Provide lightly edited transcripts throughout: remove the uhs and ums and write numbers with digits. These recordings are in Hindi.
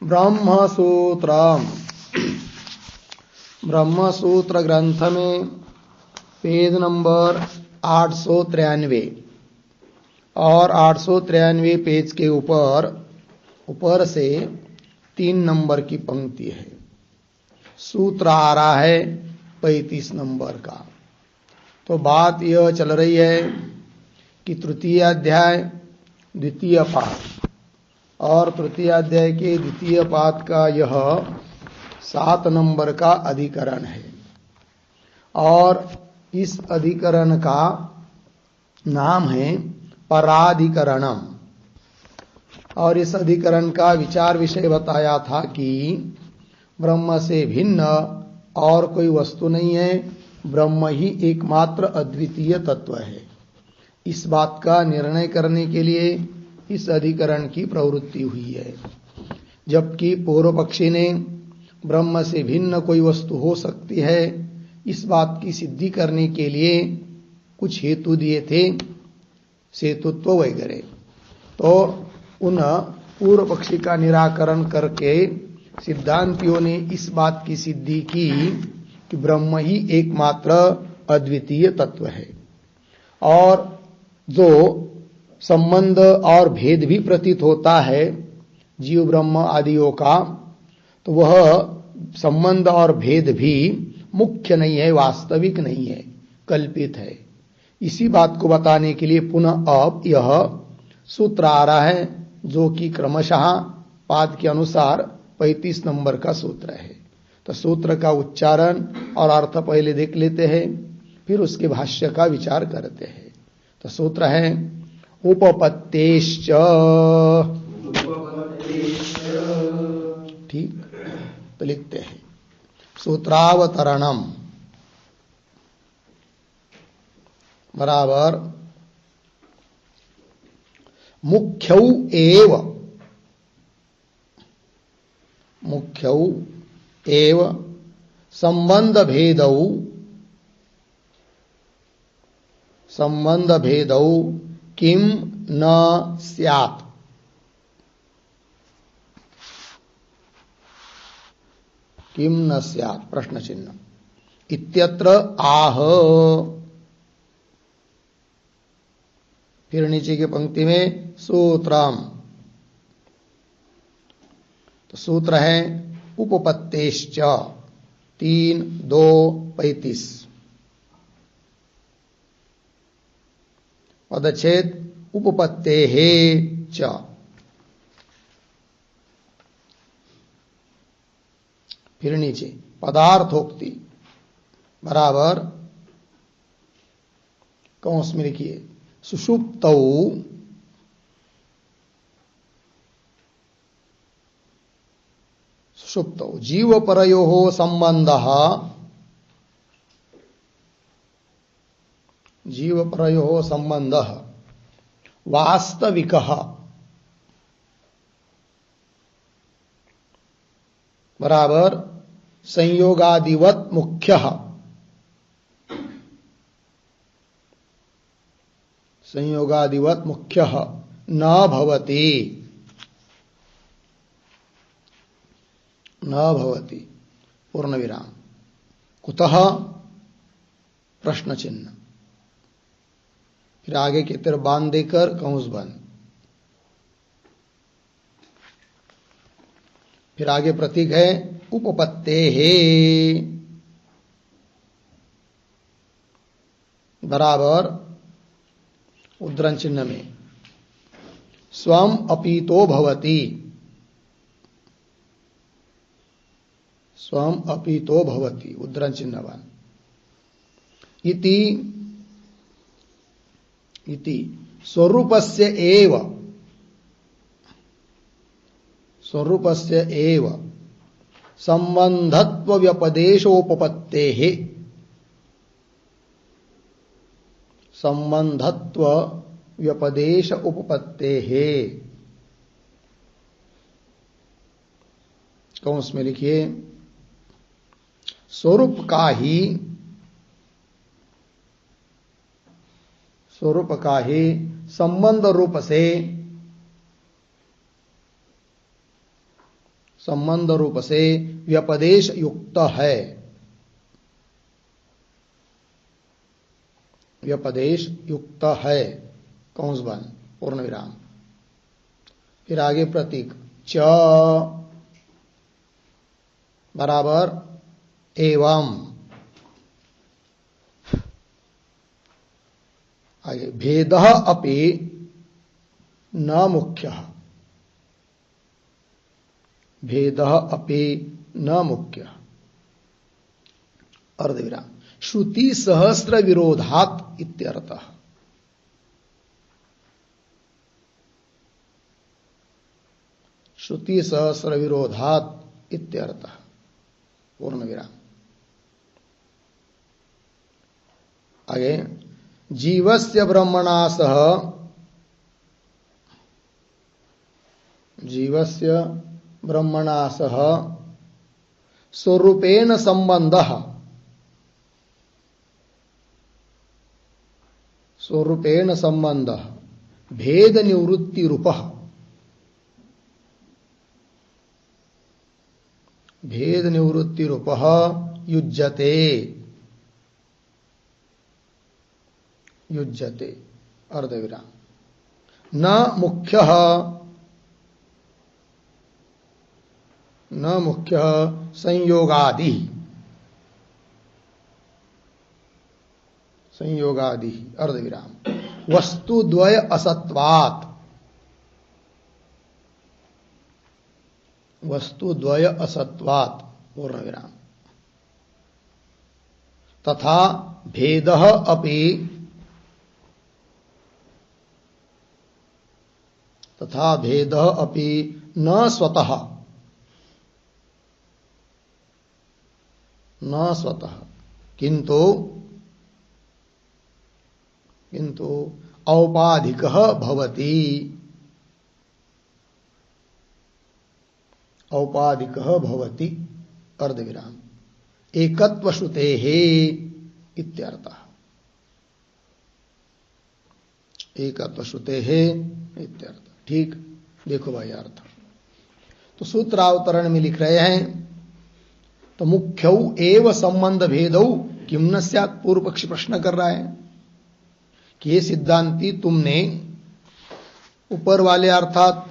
ब्रह्मसूत्र ब्रह्मसूत्र ग्रंथ में पेज नंबर 893 और 893 पेज के ऊपर से 3 नंबर की पंक्ति है। सूत्र आ रहा है 35 नंबर का। तो बात यह चल रही है कि तृतीय अध्याय द्वितीय पाद और तृतीय अध्याय के द्वितीय पाद का यह 7 नंबर का अधिकरण है और इस अधिकरण का नाम है पराधिकरणम। और इस अधिकरण का विचार विषय बताया था कि ब्रह्म से भिन्न और कोई वस्तु नहीं है, ब्रह्म ही एकमात्र अद्वितीय तत्व है। इस बात का निर्णय करने के लिए इस अधिकरण की प्रवृत्ति हुई है। जबकि पूर्व पक्षी ने ब्रह्म से भिन्न कोई वस्तु हो सकती है इस बात की सिद्धि करने के लिए कुछ हेतु दिए थे, सेतुत्व वगैरह। तो उन पूर्व पक्षी का निराकरण करके सिद्धांतियों ने इस बात की सिद्धि की कि ब्रह्म ही एकमात्र अद्वितीय तत्व है और जो संबंध और भेद भी प्रतीत होता है जीव ब्रह्म आदियों का, तो वह संबंध और भेद भी मुख्य नहीं है, वास्तविक नहीं है, कल्पित है। इसी बात को बताने के लिए पुनः अब यह सूत्र आ रहा है जो कि क्रमशः पाद के अनुसार 35 नंबर का सूत्र है। तो सूत्र का उच्चारण और अर्थ पहले देख लेते हैं, फिर उसके भाष्य का विचार करते हैं। तो सूत्र है उपपत्तेश्च। ठीक, तो लिखते हैं सूत्रावतरणम बराबर मुख्यौ एव संबंध भेदौ किम न स्यात्। किम न स्यात् प्रश्न चिन्ह इत्यत्र आह। फिर नीचे की पंक्ति में सूत्रम। तो सूत्र है उपपत्तेश्च 3:2-35 पदच्छेद उपपत्तेः च। फिर नीचे पदार्थोक्ति बराबर कौंस में लिखिए सुषुप्तौ जीवपरयोः संबंधः वास्तविकः बराबर संयोगादिवत् मुख्यः। संयोगादिवत् मुख्यः न भवति पूर्ण विराम। कुतः प्रश्न चिन्ह। फिर आगे की तरफ बांध देकर कंस बंद। फिर आगे प्रतीक है उपपत्तेः बराबर उद्धरण चिन्ह में स्वम अपीतो भवति। स्वम अपीतो भवति उद्धरण चिन्हवान इति स्वरूपस्य एव संबंधत्व व्यपदेशोपपत्तेः। संबंधत्व व्यपदेश उपपत्तेः कौंस में लिखिए स्वरूप का ही संबंध रूप से संबंध रूप से व्यपदेश युक्त है, व्यपदेश युक्त है, कंस बंद पूर्ण विराम। फिर आगे प्रतीक च बराबर एवं, आगे भेदः अपि न मुख्यः, भेदः अपि न मुख्यः, अर्धविराम। श्रुति सहस्र विरोधात् इत्यर्थः, श्रुति सहस्र विरोधात् इत्यर्थः, पूर्ण विराम। आगे जीवस्य ब्रह्मणा सह, जीवस्य ब्रह्मणा सह स्वरूपेण संबंधः, स्वरूपेण संबंधः भेद निवृत्ति रूपः, भेद निवृत्ति रूपः युज्यते, युज्यते, अर्धविराम। न मुख्यः, न मुख्यः संयोगादि, संयोगादि, अर्धविराम। वस्तुद्वय असत्वात्, वस्तुद्वय असत्वात्, पूर्ण विराम। तथा भेदः अपि, तथा भेदः अपि न स्वतः, न स्वतः, किंतु किंतु औपाधिकः भवति, औपाधिकः भवति, अर्धविराम। एकत्व श्रुतेः इत्यर्थः, एकत्व श्रुतेः इत्यर्थ। ठीक, देखो भाई अर्थ। तो सूत्रावतरण में लिख रहे हैं, तो मुख्यौ एव संबंध भेदौ किम न स्यात्, पूर्व पक्षी प्रश्न कर रहा है कि ये सिद्धांती तुमने ऊपर वाले अर्थात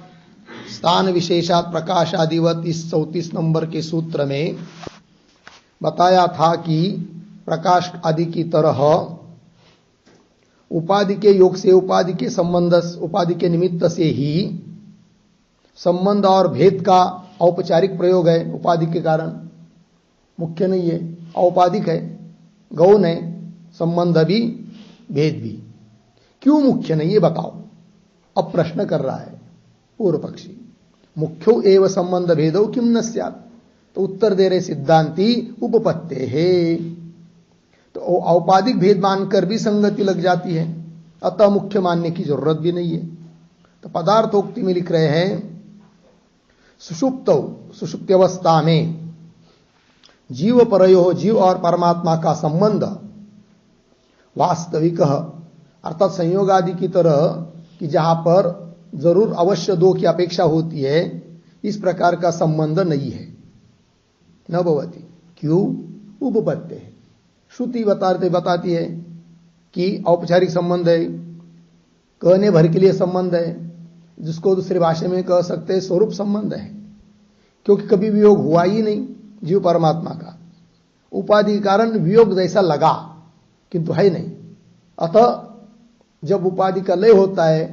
स्थान विशेषात प्रकाश आदिवत इस 34 नंबर के सूत्र में बताया था कि प्रकाश आदि की तरह उपाधि के योग से, उपाधि के संबंध, उपाधि के निमित्त से ही संबंध और भेद का औपचारिक प्रयोग है, उपाधि के कारण, मुख्य नहीं है, औपाधिक है, गौण है, संबंध भी भेद भी। क्यों मुख्य नहीं, ये बताओ। अब प्रश्न कर रहा है पूर्व पक्षी, मुख्यो एव संबंध भेदो किम न स्यात्, तो उत्तर दे रहे सिद्धांती उपपत्ते है, तो औपाधिक भेद मानकर भी संगति लग जाती है, अतः मुख्य मानने की जरूरत भी नहीं है। तो पदार्थोक्ति में लिख रहे हैं, सुषुप्तौ, सुषुप्ति अवस्था में जीव परयो, जीव और परमात्मा का संबंध वास्तविक, अर्थात संयोग आदि की तरह कि जहां पर जरूर अवश्य दो की अपेक्षा होती है, इस प्रकार का संबंध नहीं है, न भवति। क्यों, उपपत्ति है, श्रुति बताती है कि औपचारिक संबंध है, कहने भर के लिए संबंध है, जिसको दूसरी भाषा में कह सकते हैं स्वरूप संबंध है, क्योंकि कभी वियोग हुआ ही नहीं जीव परमात्मा का, उपाधि के कारण वियोग जैसा लगा किंतु है नहीं। अतः जब उपाधि का लय होता है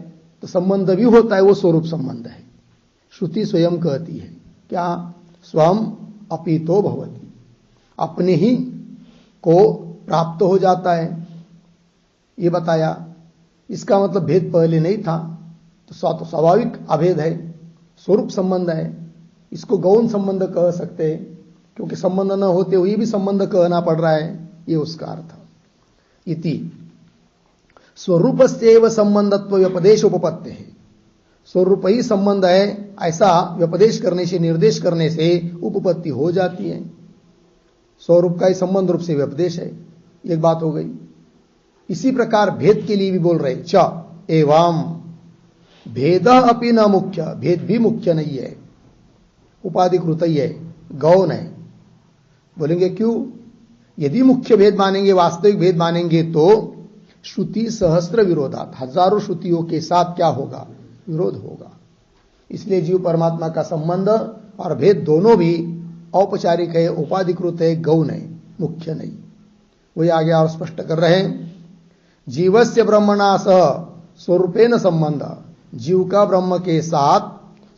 तो संबंध भी होता है, वो स्वरूप संबंध है। श्रुति स्वयं कहती है क्या, स्वम अपितो भवति, अपने ही को प्राप्त हो जाता है, ये बताया। इसका मतलब भेद पहले नहीं था, तो स्वाभाविक अभेद है, स्वरूप संबंध है, इसको गौण संबंध कह सकते हैं, क्योंकि संबंध न होते हुए भी संबंध कहना पड़ रहा है, ये उसका अर्थ। इति स्वरूपस्यैव संबंधत्व व्यपदेश उपपत्ति है, स्वरूप ही संबंध है ऐसा व्यपदेश करने से, निर्देश करने से उपपत्ति हो जाती है। स्वरूप का ही संबंध रूप से व्यपदेश है, एक बात हो गई। इसी प्रकार भेद के लिए भी बोल रहे, च एवं भेद अपि न मुख्य, भेद भी मुख्य नहीं है। उपाधिकृत ही है, गौण है। बोलेंगे क्यों? यदि मुख्य भेद मानेंगे, वास्तविक भेद मानेंगे तो श्रुति सहस्त्र विरोधात, हजारों श्रुतियों के साथ क्या होगा? विरोध होगा। इसलिए जीव परमात्मा का संबंध और भेद दोनों भी औपचारिक है, उपाधिकृत है, गौण है, मुख्य नहीं। वही आगे और स्पष्ट कर रहे हैं। जीवस्य ब्रह्मणा सह स्वरूपेण संबंध, जीव का ब्रह्म के साथ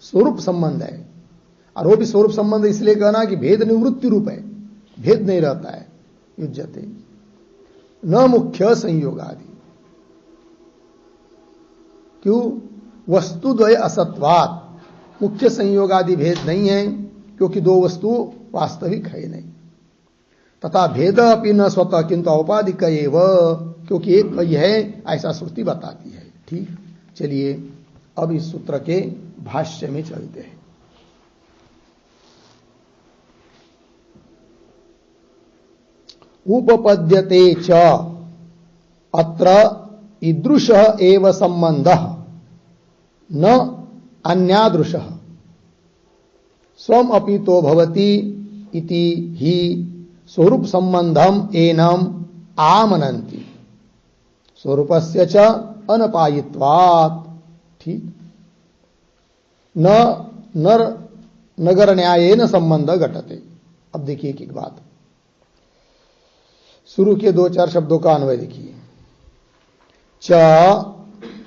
स्वरूप संबंध है। और वो भी स्वरूप संबंध इसलिए कहना कि भेद निवृत्ति रूप है, भेद नहीं रहता है। युज्यते न मुख्य संयोग आदि। क्यों? वस्तुद्वय असत्वात्, मुख्य संयोग आदि भेद नहीं है, क्योंकि दो वस्तु वास्तविक है नहीं। तथा भेद अपि न स्वतः किंतु औपाधिक एव, क्योंकि एक वही है ऐसा श्रुति बताती है। ठीक, चलिए अब इस सूत्र के भाष्य में चलते हैं। उपपद्यते च अत्र ईदृशः एव संबंधः न अन्यादृशः स्वम अपि तो भवति इति ही स्वरूप संबंधम एनम आमनन्ति स्वरूपस्य च अनपायित्वात्। ठीक, न नगर न्यायेन संबंध घटते। अब देखिए एक बात, शुरू के दो चार शब्दों का अन्वय देखिए। च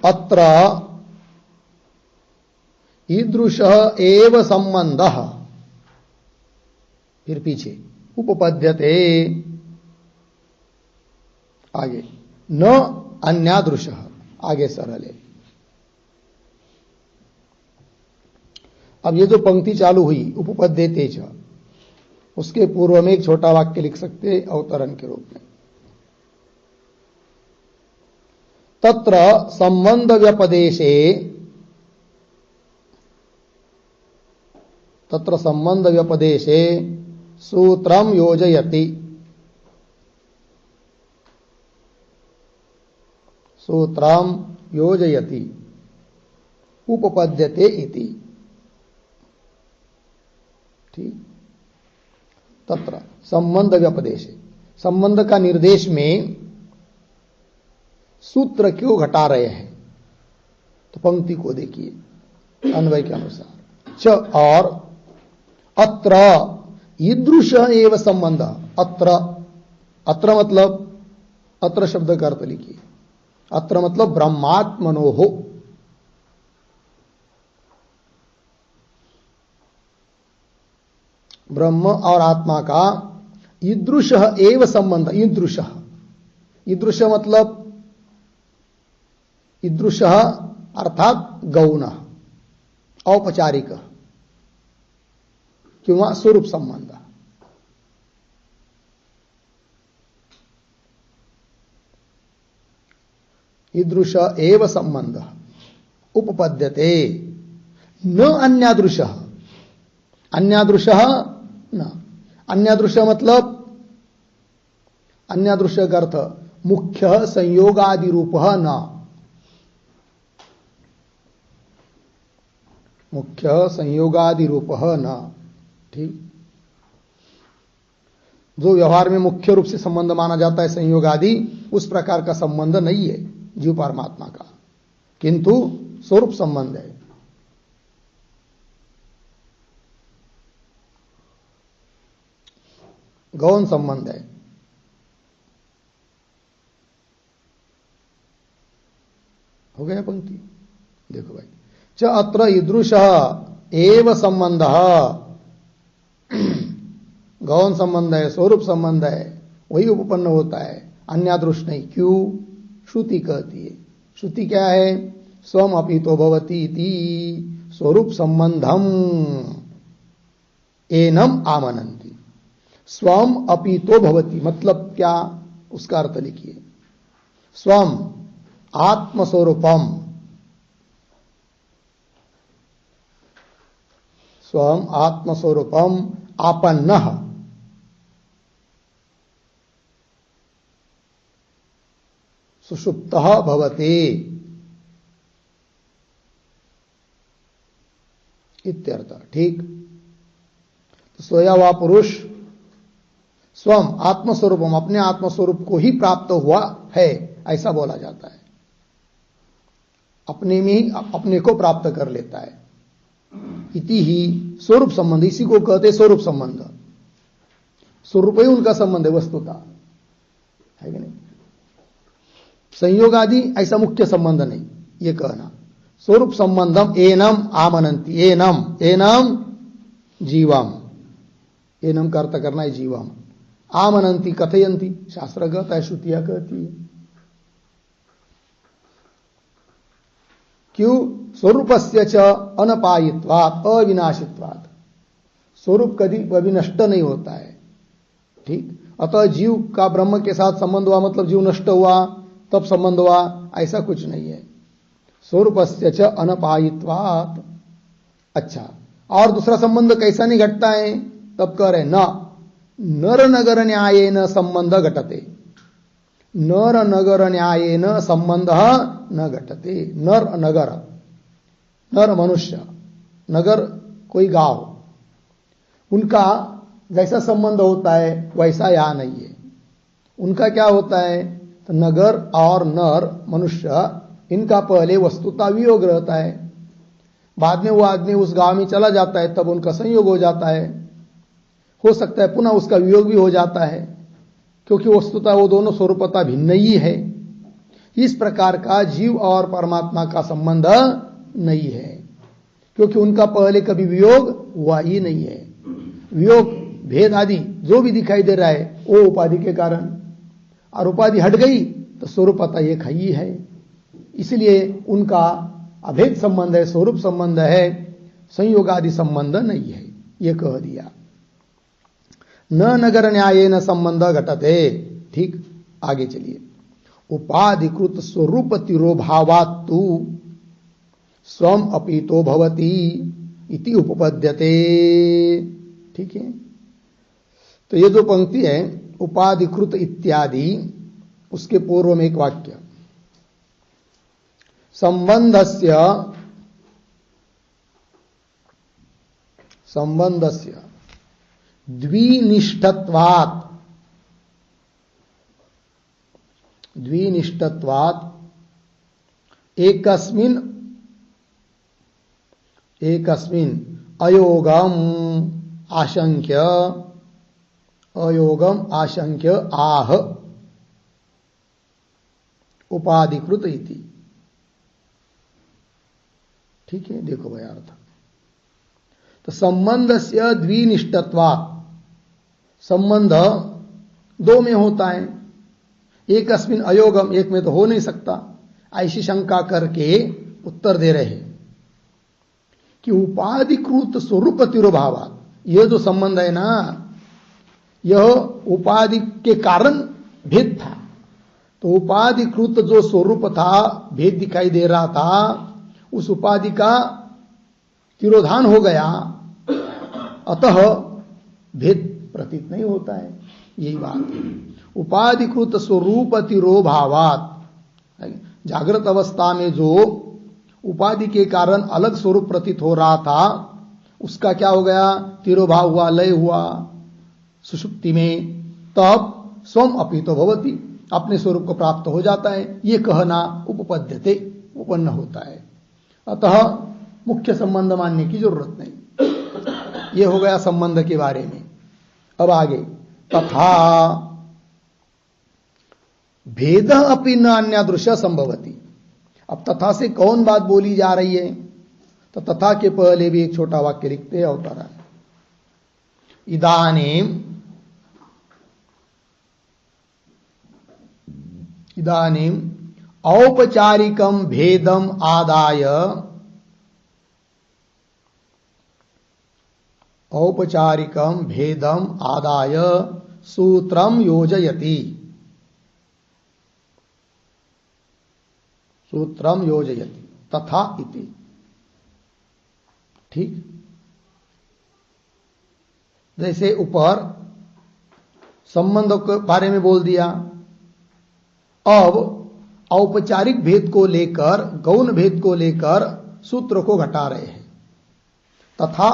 अत्र ईदृशः एव संबंधः, फिर पीछे उपपद्यते, आगे न अन्यादृशः, आगे सरल है। अब ये जो पंक्ति चालू हुई उपपद्यते च, उसके पूर्व में एक छोटा वाक्य लिख सकते अवतरण के रूप में। तत्र संबंध व्यपदेशे, तत्र संबंध व्यपदेशे सूत्रम योजयति, सूत्रम योजयति उपपद्यते इति। ठीक, तत्र संबंध व्यपदेशे, संबंध का निर्देश में सूत्र क्यों घटा रहे हैं? तो पंक्ति को देखिए अन्वय के अनुसार। च और अत्र ईदृश एव संबंध, अत्र, अत्र मतलब, अत्र शब्द का अर्थ लिखिए। अत्र मतलब ब्रह्मात्मनोः, ब्रह्म और आत्मा का ईदृश एव संबंध। ईदृश, ईदृश मतलब ईदृश अर्थात गौण, औपचारिक किंवा स्वरूप संबंध। ईदृश एव संबंध उपपद्यते न अन्यादृश। अन्यादृश न, अन्यादृश मतलब, अन्यादृश का अर्थ मुख्य संयोगादि रूप न, मुख्य संयोगादि रूप न। ठीक, जो व्यवहार में मुख्य रूप से संबंध माना जाता है संयोग आदि, उस प्रकार का संबंध नहीं है जीव परमात्मा का, किंतु स्वरूप संबंध है। गौण संबंध है। हो गया पंक्ति, देखो भाई। च अत्र ईदृशः एव संबंधः, गौण संबंध है, स्वरूप संबंध है, वही उपपन्न होता है, अन्यादृश नहीं। क्यों? श्रुति कहती है। श्रुति क्या है? स्वम अपि तो भवति इति स्वरूप संबंधम एनम आमनन्ति। स्वम अपि तो भवति मतलब क्या? उसका अर्थ लिखिए। स्वम आत्मस्वरूपम, स्वम आत्मस्वरूपम आपन्नः, सुषुप्तः भवति इत्यर्थ। ठीक, सोया हुआ पुरुष स्वम आत्मस्वरूपम, अपने आत्मस्वरूप को ही प्राप्त हुआ है, ऐसा बोला जाता है। अपने में ही अपने को प्राप्त कर लेता है। इति ही स्वरूप संबंध, इसी को कहते स्वरूप संबंध। स्वरूप ही उनका संबंध है वस्तुता, है कि नहीं। संयोग आदि ऐसा मुख्य संबंध नहीं, ये कहना। स्वरूप संबंधम एनम आमनंती, एनम जीवम, एनम का अर्थ करना है जीवम, आमनंती कथयंती, शास्त्र कहता है, श्रुतियां कहती है। क्यों? स्वरूपस्य च अनपायित्वात् अविनाशित्वात्, स्वरूप कभी नष्ट नहीं होता है, ठीक। अतः जीव का ब्रह्म के साथ संबंध हुआ मतलब जीव नष्ट हुआ तब संबंध हुआ, ऐसा कुछ नहीं है। स्वरूपस्य च अनपायित्वात्। अच्छा, और दूसरा संबंध कैसा नहीं घटता है? तब कह रहे न नर नगर न्यायेन संबंध घटते, नर नगर न्यायेन संबंध न घटते। नर नगर, नर मनुष्य, नगर कोई गांव, उनका जैसा संबंध होता है वैसा यहां नहीं है। उनका क्या होता है? तो नगर और नर मनुष्य, इनका पहले वस्तुता वियोग रहता है, बाद में वो आदमी उस गांव में चला जाता है, तब उनका संयोग हो जाता है। हो सकता है पुनः उसका वियोग भी हो जाता है, क्योंकि वस्तुता वो दोनों स्वरूपता भिन्न ही है। इस प्रकार का जीव और परमात्मा का संबंध नहीं है, क्योंकि उनका पहले कभी वियोग हुआ ही नहीं है। वियोग भेद आदि जो भी दिखाई दे रहा है वो उपाधि के कारण, और उपाधि हट गई तो स्वरूपता एक ही है। इसलिए उनका अभेद संबंध है, स्वरूप संबंध है, संयोग आदि संबंध नहीं है, ये कह दिया। न नगर न्यायेन संबंध घटते। ठीक, आगे चलिए। उपाधिकृत स्वरूप तिरोभावात्तु स्वम अपीतो भवति इति उपपद्यते। ठीक है, तो ये जो पंक्ति है उपाधिकृत इत्यादि, उसके पूर्व में एक वाक्य, संबंधस्य द्विनिष्ठत्वात् एकस्मिन् अयोगम आशंक्य आह उपाधिकृत इति। ठीक है, देखो भाई अर्थ। तो संबंधस्य द्विनिष्ठत्वात्, संबंध दो में होता है, एक अस्मिन अयोगम, एक में तो हो नहीं सकता, ऐसी शंका करके उत्तर दे रहे हैं कि उपाधिकृत स्वरूप तिरोभावात्, यह जो संबंध है ना, यह उपाधि के कारण भेद था। तो उपाधिकृत जो स्वरूप था, भेद दिखाई दे रहा था, उस उपाधि का तिरोधान हो गया, अतः भेद प्रतीत नहीं होता है, यही बात है। उपाधिकृत स्वरूप तिरोभावात्, जागृत अवस्था में जो उपाधि के कारण अलग स्वरूप प्रतीत हो रहा था, उसका क्या हो गया? तिरोभाव हुआ, लय हुआ सुषुप्ति में, तब स्वम अपीतो भवति, अपने स्वरूप को प्राप्त हो जाता है। ये कहना उपपद्यते, उपन्न होता है। अतः मुख्य संबंध मानने की जरूरत नहीं। ये हो गया संबंध के बारे में। अब आगे, तथा भेद अपि न अन्यादृश संभवति। अब तथा से कौन बात बोली जा रही है? तो तथा के पहले भी एक छोटा वाक्य लिखते हैं अवतरण। इदानीम औपचारिकम भेदम आदाय, औपचारिकम भेदम आदाय सूत्रम योजयति, सूत्रम योजयति तथा इति। ठीक, जैसे ऊपर संबंध के बारे में बोल दिया, अब औपचारिक भेद को लेकर, गौण भेद को लेकर सूत्र को घटा रहे हैं। तथा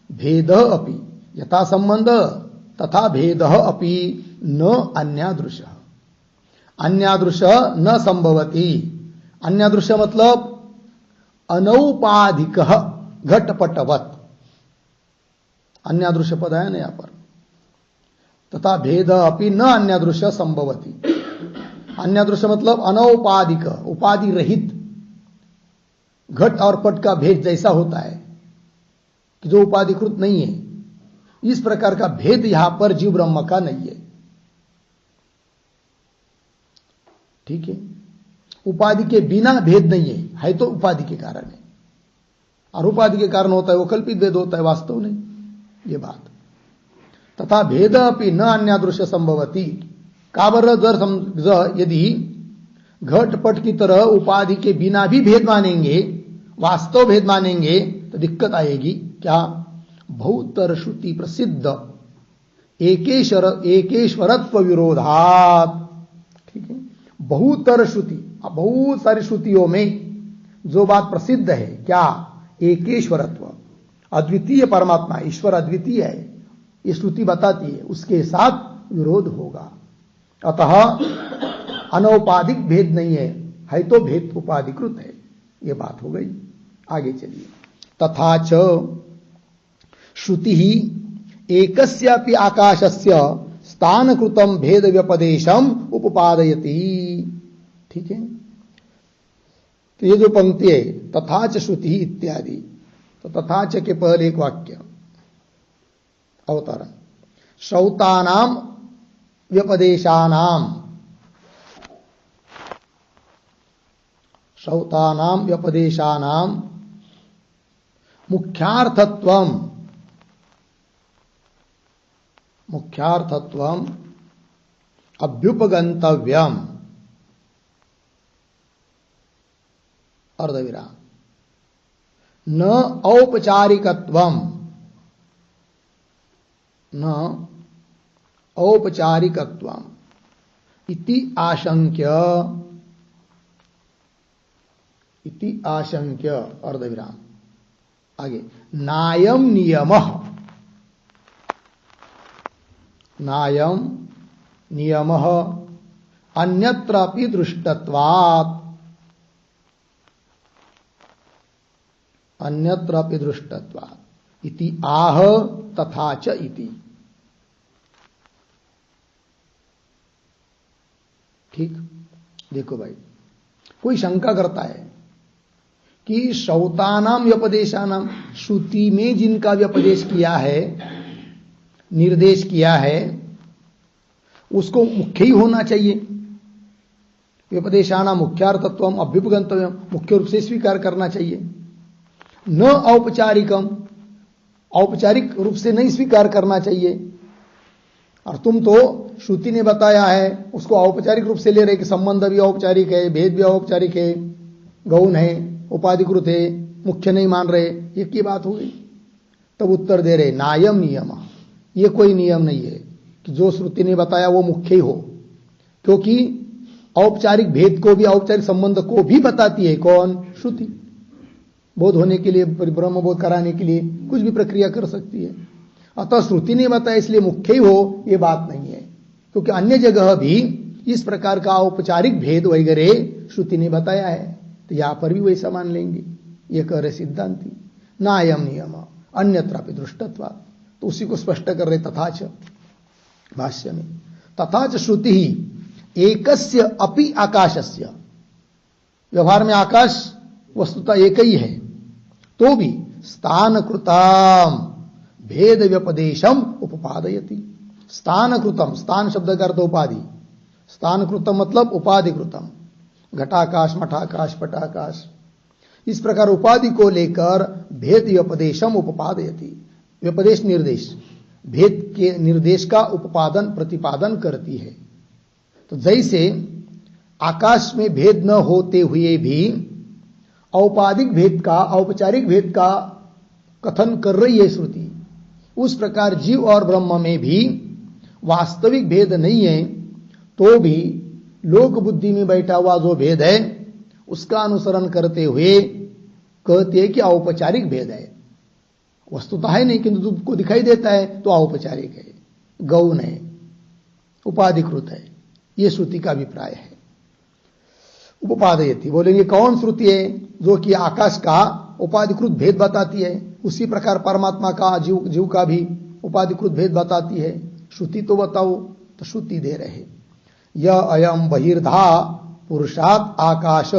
भेद अपि, यथा संबंध तथा भेद अपि न अन्यादृश। अन्यादृश न संभवति। अन्यादृश मतलब अनौपाधिक घटपटवत। अन्यादृश पद है ना यहां पर। तथा भेद अपि न अन्यादृश संभवति। अन्यादृश मतलब अनौपाधिक, उपाधि रहित घट और पट का भेद जैसा होता है कि जो उपाधिकृत नहीं है, इस प्रकार का भेद यहां पर जीव ब्रह्म का नहीं है। ठीक है, उपाधि के बिना भेद नहीं है तो उपाधि के कारण है, और उपाधि के कारण होता है वो कल्पित भेद होता है, वास्तव नहीं, ये बात। तथा भेद अपि न अन्यादृश्य संभवति। काबर जर यदि घटपट की तरह उपाधि के बिना भी भेद मानेंगे, वास्तव भेद मानेंगे, तो दिक्कत आएगी। क्या? बहुतर श्रुति प्रसिद्ध एकेश्वरत्व विरोधात। ठीक है, बहुतर श्रुति, बहुत सारी श्रुतियों में जो बात प्रसिद्ध है, क्या? एकेश्वरत्व, अद्वितीय परमात्मा, ईश्वर अद्वितीय है, ये श्रुति बताती है, उसके साथ विरोध होगा। अतः अनौपाधिक भेद नहीं है तो भेद उपाधिकृत है, ये बात हो गई। आगे चलिए। तथा च श्रुति ही एकस्यापि आकाशस्य स्थानकृतम भेद व्यपदेशम उपपादयति। ठीक है, तो ये जो पंक्ति है तथा च श्रुति इत्यादि, तो तथा च के पहले एक वाक्य अवतरण, श्रौतानाम व्यपदेशानाम, श्रौतानाम व्यपदेशानाम मुख्यार्थत्वम, मुख्यार्थत्वम अभ्युपगंतव्यम, अर्धविराम, न औपचारिकत्वम, न औपचारिकत्वम इति आशंक्य, इति आशंक्य, अर्धविराम। आगे, नायम नियमः, नायम नियमः अन्यत्रापि दृष्टत्वात्, अन्यत्रापि दृष्टत्वात् इति आह तथा च इति। ठीक, देखो भाई, कोई शंका करता है कि श्रौतानाम व्यपदेशानाम, श्रुति में जिनका व्यपदेश किया है, निर्देश किया है, उसको मुख्य ही होना चाहिए। व्यपदेशानाम मुख्यार्थत्वम अभ्युपगंतव्यम, मुख्य रूप से स्वीकार करना चाहिए। न औपचारिकम, औपचारिक रूप से नहीं स्वीकार करना चाहिए। और तुम तो श्रुति ने बताया है उसको औपचारिक रूप से ले रहे कि संबंध भी औपचारिक है, भेद भी औपचारिक है, गौण है, उपाधिकृत है, मुख्य नहीं मान रहे, ये की बात हो गई। तब उत्तर दे रहे नायम नियम, ये कोई नियम नहीं है कि जो श्रुति ने बताया वो मुख्य ही हो, क्योंकि औपचारिक भेद को भी, औपचारिक संबंध को भी बताती है कौन? श्रुति। बोध होने के लिए, ब्रह्म बोध कराने के लिए कुछ भी प्रक्रिया कर सकती है। अतः श्रुति ने बताया इसलिए मुख्य ही हो, ये बात नहीं है, क्योंकि अन्य जगह भी इस प्रकार का औपचारिक भेद वगैरह श्रुति ने बताया है, तो यहां पर भी वैसा मान लेंगे। ये कह रहे सिद्धांति नायम नियम अन्यत्रापि दृष्टत्वात्, तो उसी को स्पष्ट कर रहे तथाच भाष्य में। तथाच श्रुति ही एकस्य अपि आकाशस्य, व्यवहार में आकाश वस्तुतः एक ही है, तो भी स्थानकृताम भेद व्यपदेशम उपपादयति। स्थानकृतम, स्थान शब्द का अर्थ उपाधि, स्थानकृतम मतलब उपाधिकृतम, घटाकाश, मठाकाश, पटाकाश, इस प्रकार उपाधि को लेकर भेद व्यपदेशम उपपादयति, व्यपदेश निर्देश, भेद के निर्देश का उपादन प्रतिपादन करती है। तो जैसे आकाश में भेद न होते हुए भी औपाधिक भेद का, औपचारिक भेद का कथन कर रही है श्रुति, उस प्रकार जीव और ब्रह्म में भी वास्तविक भेद नहीं है, तो भी लोक बुद्धि में बैठा हुआ जो भेद है उसका अनुसरण करते हुए कहते हैं कि औपचारिक भेद है, वस्तुतः है नहीं किंतु तुमको दिखाई देता है तो औपचारिक है, गौण है, उपाधिकृत है। यह श्रुति का अभिप्राय है। उपपादयति बोलेंगे कौन श्रुति है? जो कि आकाश का उपाधिकृत भेद बताती है, उसी प्रकार परमात्मा का जीव का भी उपाधिकृत भेद बताती है। श्रुति तो बताओ, तो श्रुति दे रहे यह अयम बहिर्धा पुरुषात् आकाश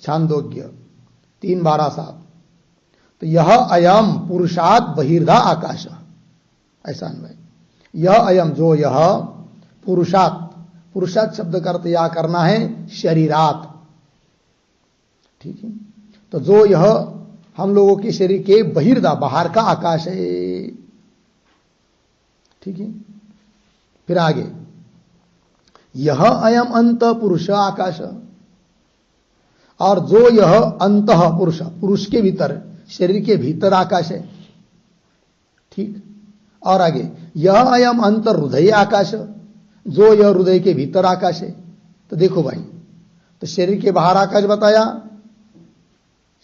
छांदोग्य 3:12-7। तो यह अयम पुरुषात् बहिर्धा आकाश, ऐसा अन्वय। यह अयम जो यह पुरुषात्, पुरुषात् शब्द का अर्थ या करना है शरीरात, ठीक है। तो जो यह हम लोगों के शरीर के बहिर्धा बाहर का आकाश है, ठीक है। फिर आगे यह अयम अंत पुरुष आकाश, और जो यह अंत पुरुष, पुरुष के भीतर, शरीर के भीतर आकाश है, ठीक। और आगे यह अयम अंत हृदय आकाश, जो यह हृदय के भीतर आकाश है। तो देखो भाई, तो शरीर के बाहर आकाश बताया,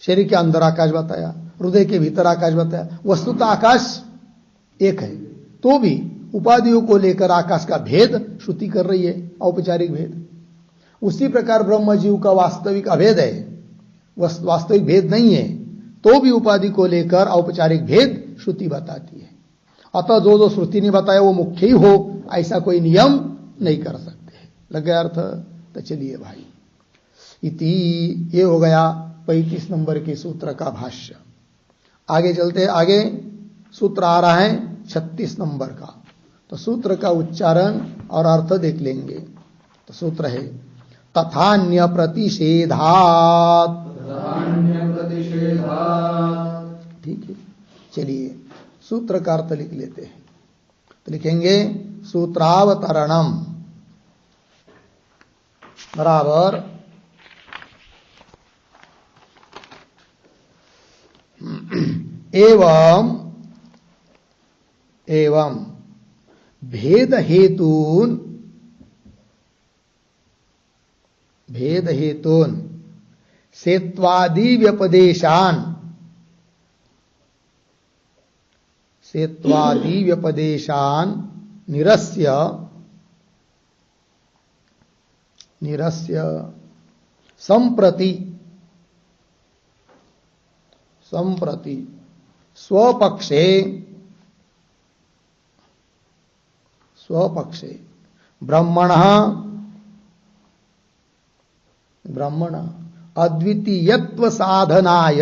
शरीर के अंदर आकाश बताया, हृदय के भीतर आकाश बताया। वस्तुतः आकाश एक है, तो भी उपाधियों को लेकर आकाश का भेद श्रुति कर रही है, औपचारिक भेद। उसी प्रकार ब्रह्म जीव का वास्तविक अभेद है, वास्तविक भेद नहीं है, तो भी उपाधि को लेकर औपचारिक भेद श्रुति बताती है। अतः जो श्रुति ने बताया वो मुख्य ही हो, ऐसा कोई नियम नहीं कर सकते। लग गया अर्थ? तो चलिए भाई, इति ये हो गया 35 नंबर के सूत्र का भाष्य। आगे चलते, आगे सूत्र आ रहा है 36 नंबर का। तो सूत्र का उच्चारण और अर्थ देख लेंगे। तो सूत्र है तथान्य प्रतिषेधात्, ठीक है। चलिए सूत्र का अर्थ लिख लेते हैं। तो लिखेंगे सूत्रावतरणम बराबर एवं भेद हेतून सेत्वादि व्यपदेशान निरस्य संप्रति स्वपक्षे ब्रह्मण अद्वितीयत्व साधनाय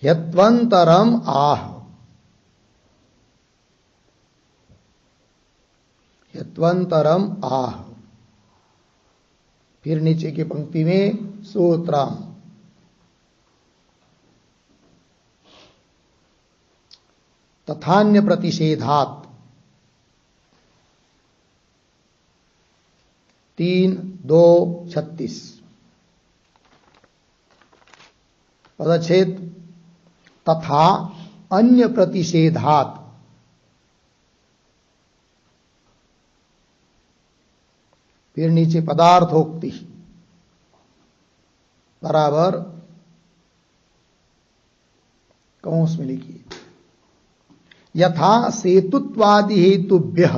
ह्यत्वंतरम आह। फिर नीचे की पंक्ति में सूत्रम तथान्य प्रतिषेधात् 3:2-36 पदच्छेद तथा अन्य प्रतिषेधात्, फिर नीचे पदार्थोक्ति बराबर कौंस में लिखिए यथा सेतुत्वादि हेतुभ्यः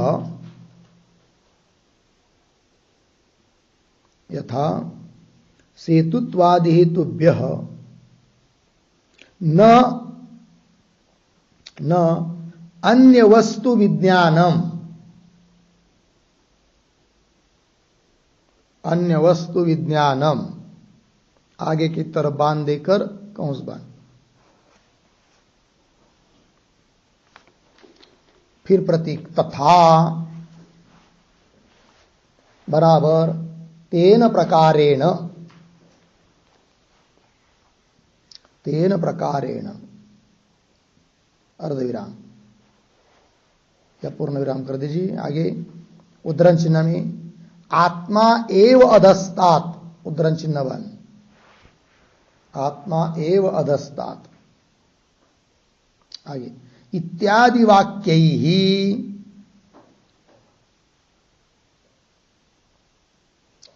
न अन्य वस्तु विज्ञानम आगे की तरफ बांध देकर कौंस बांध, फिर प्रतीक तथा बराबर तेन प्रकारेण अर्धविराम या पूर्ण विराम कर दीजिए। आगे उद्धरण चिन्ह में आत्मा एव अधस्तात्, उद्धरण चिन्ह बन आत्मा एव अधस्तात्। आगे इत्यादि वाक्यैः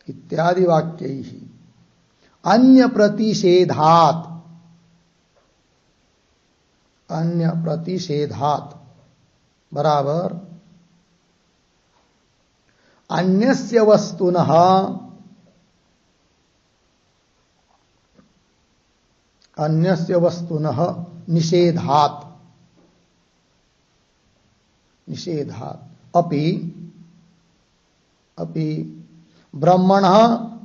इत्यादि वाक्यैः अन्य प्रतिषेधात्, अन्य प्रतिषेधात् बराबर अन्यस्य वस्तुनः, अन्यस्य वस्तुनः निषेधात्, निषेधात् अपि अपि ब्रह्मणः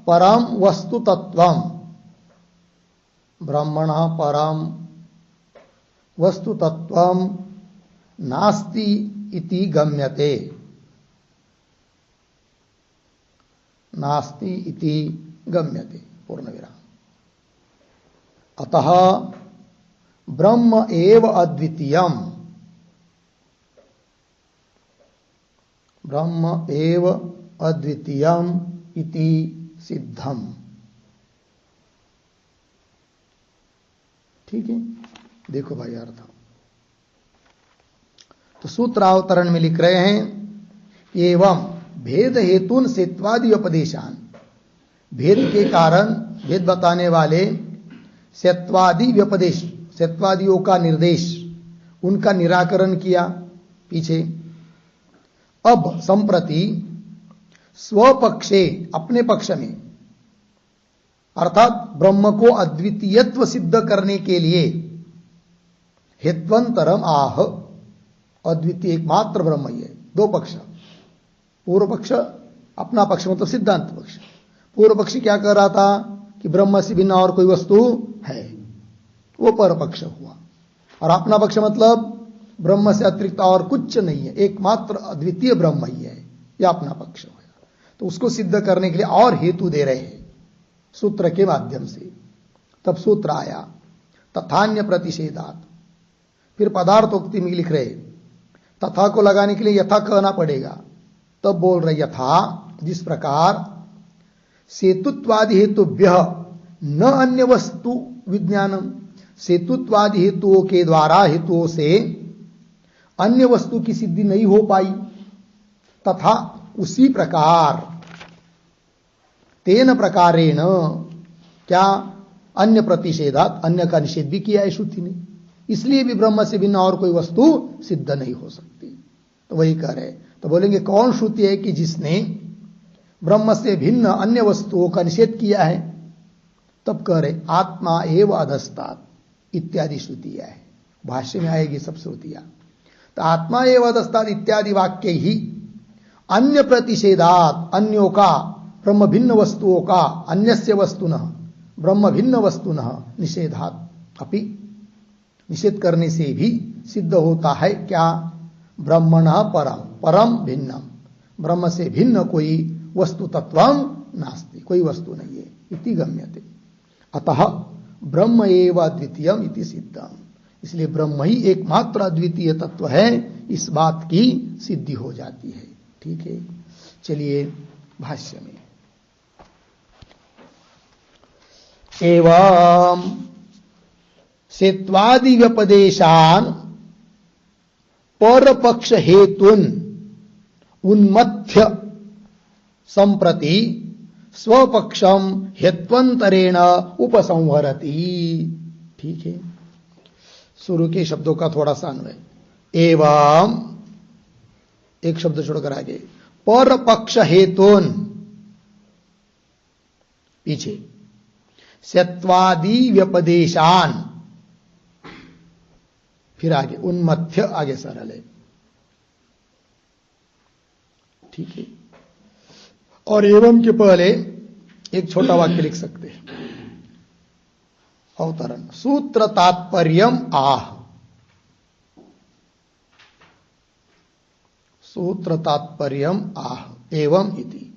परम वस्तु तत्वम्, ब्रह्मणः परम वस्तु तत्वम् नास्ति इति गम्यते, नास्ति इति गम्यते पूर्णविराम। अतः ब्रह्म एव अद्वितीयम्, ब्रह्म एव अद्वितीयम् इति सिद्धम। ठीक है, देखो भाई अर्थ। तो सूत्रावतरण में लिख रहे हैं एवं भेद हेतुन सेत्वादि उपदेशान, भेद के कारण भेद बताने वाले सेत्वादि व्यपदेश, सेत्वादियों का निर्देश, उनका निराकरण किया पीछे। अब संप्रति स्वपक्षे, अपने पक्ष में, अर्थात ब्रह्म को अद्वितीयत्व सिद्ध करने के लिए हेत्वंतरम आह, अद्वितीय एकमात्र ब्रह्म ही है। दो पक्ष, पूर्व पक्ष अपना पक्ष मतलब सिद्धांत पक्ष। पूर्व पक्षी क्या कह रहा था कि ब्रह्म से भिन्न और कोई वस्तु है, वो पर पक्ष हुआ। और अपना पक्ष मतलब ब्रह्म से अतिरिक्त और कुछ नहीं है, एकमात्र अद्वितीय ब्रह्म ही है, यह अपना पक्ष हुआ। तो उसको सिद्ध करने के लिए और हेतु दे रहे हैं सूत्र के माध्यम से। तब सूत्र आया तथान्य प्रतिषेधात, फिर पदार्थोक्ति में लिख रहे तथा को लगाने के लिए यथा कहना पड़ेगा। तब बोल रहे यथा, जिस प्रकार सेतुत्वादि हेतुभ्य न अन्य वस्तु विज्ञानम, सेतुत्वादि हेतुओं के द्वारा, हेतुओं से अन्य वस्तु की सिद्धि नहीं हो पाई, तथा उसी प्रकार तेन प्रकारेण, क्या अन्य प्रतिषेधात, अन्य का निषेध भी किया है श्रुति ने, इसलिए भी ब्रह्म से भिन्न और कोई वस्तु सिद्ध नहीं हो सकती। तो वही कह रहे। तो बोलेंगे कौन श्रुति है कि जिसने ब्रह्म से भिन्न अन्य वस्तुओं का निषेध किया है? तब कह रहे आत्मा एव अधस्तात् इत्यादि श्रुतियां है, भाष्य में आएगी सब श्रुतियां। तो आत्मा एव अधस्तात् इत्यादि वाक्य ही अन्य प्रतिषेधात, अन्यों का, ब्रह्म भिन्न वस्तुओं का, अन्यस्य वस्तुनः ब्रह्म भिन्न वस्तुनः निषेधात अपि, निषेध करने से भी सिद्ध होता है क्या? ब्रह्मणः परम, परम भिन्नम, ब्रह्म से भिन्न कोई वस्तु तत्वं नास्ति, कोई वस्तु नहीं है, इति गम्यते। अतः ब्रह्म एव अद्वितीयम इति सिद्धम, इसलिए ब्रह्म ही एकमात्र अद्वितीय तत्व है, इस बात की सिद्धि हो जाती है। ठीक है, चलिए भाष्य में। एवं सेत्वादि व्यपदेशान परपक्ष हेतुन उन्मथ्य संप्रति स्वपक्षम हेत्वंतरेण उपसंहरति। ठीक है, शुरू के शब्दों का थोड़ा सा अन्वय। एवं एक शब्द छोड़कर आगे, परपक्ष हेतुन, पीछे सेत्वादि व्यपदेशान, फिर आगे उन्मथ्य, आगे सरल है। ठीक है, और एवं के पहले एक छोटा वाक्य लिख सकते हैं, अवतरण। सूत्र तात्पर्यम आह, सूत्र तात्पर्यम आह एवं इति।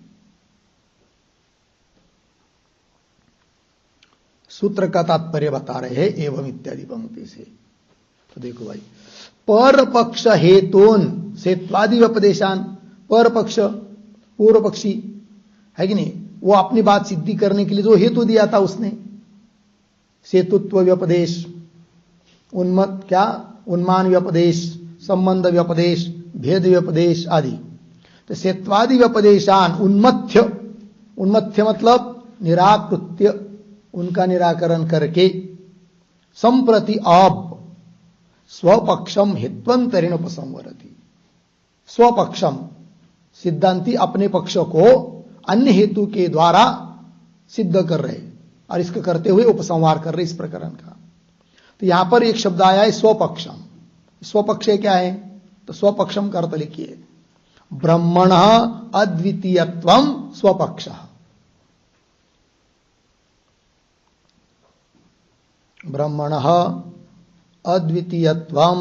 सूत्र का तात्पर्य बता रहे हैं एवं इत्यादि पंक्ति से। तो देखो भाई, पर पक्ष हेतुन सेत्वादि व्यपदेशान, पर पक्ष पूर्व पक्षी है कि नहीं, वो अपनी बात सिद्धि करने के लिए जो हेतु दिया था उसने, सेतुत्व व्यपदेश, उन्मत क्या उन्मान व्यपदेश, संबंध व्यपदेश, भेद व्यपदेश आदि। तो सेत्वादि व्यपदेशान उन्मथ्य, उन्मथ्य मतलब निराकृत्य, उनका निराकरण करके, संप्रति अब स्वपक्षम हित्वंतरेण उपसंवरति। स्वपक्षम सिद्धांती अपने पक्ष को अन्य हेतु के द्वारा सिद्ध कर रहे और इसका करते हुए उपसंहार कर रहे इस प्रकरण का। तो यहां पर एक शब्द आया है स्वपक्षम। स्वपक्ष क्या है? तो स्वपक्षम का अर्थ लिखिए ब्रह्मण अद्वितीयत्वम स्वपक्ष। ब्रह्मण अद्वितीयत्वम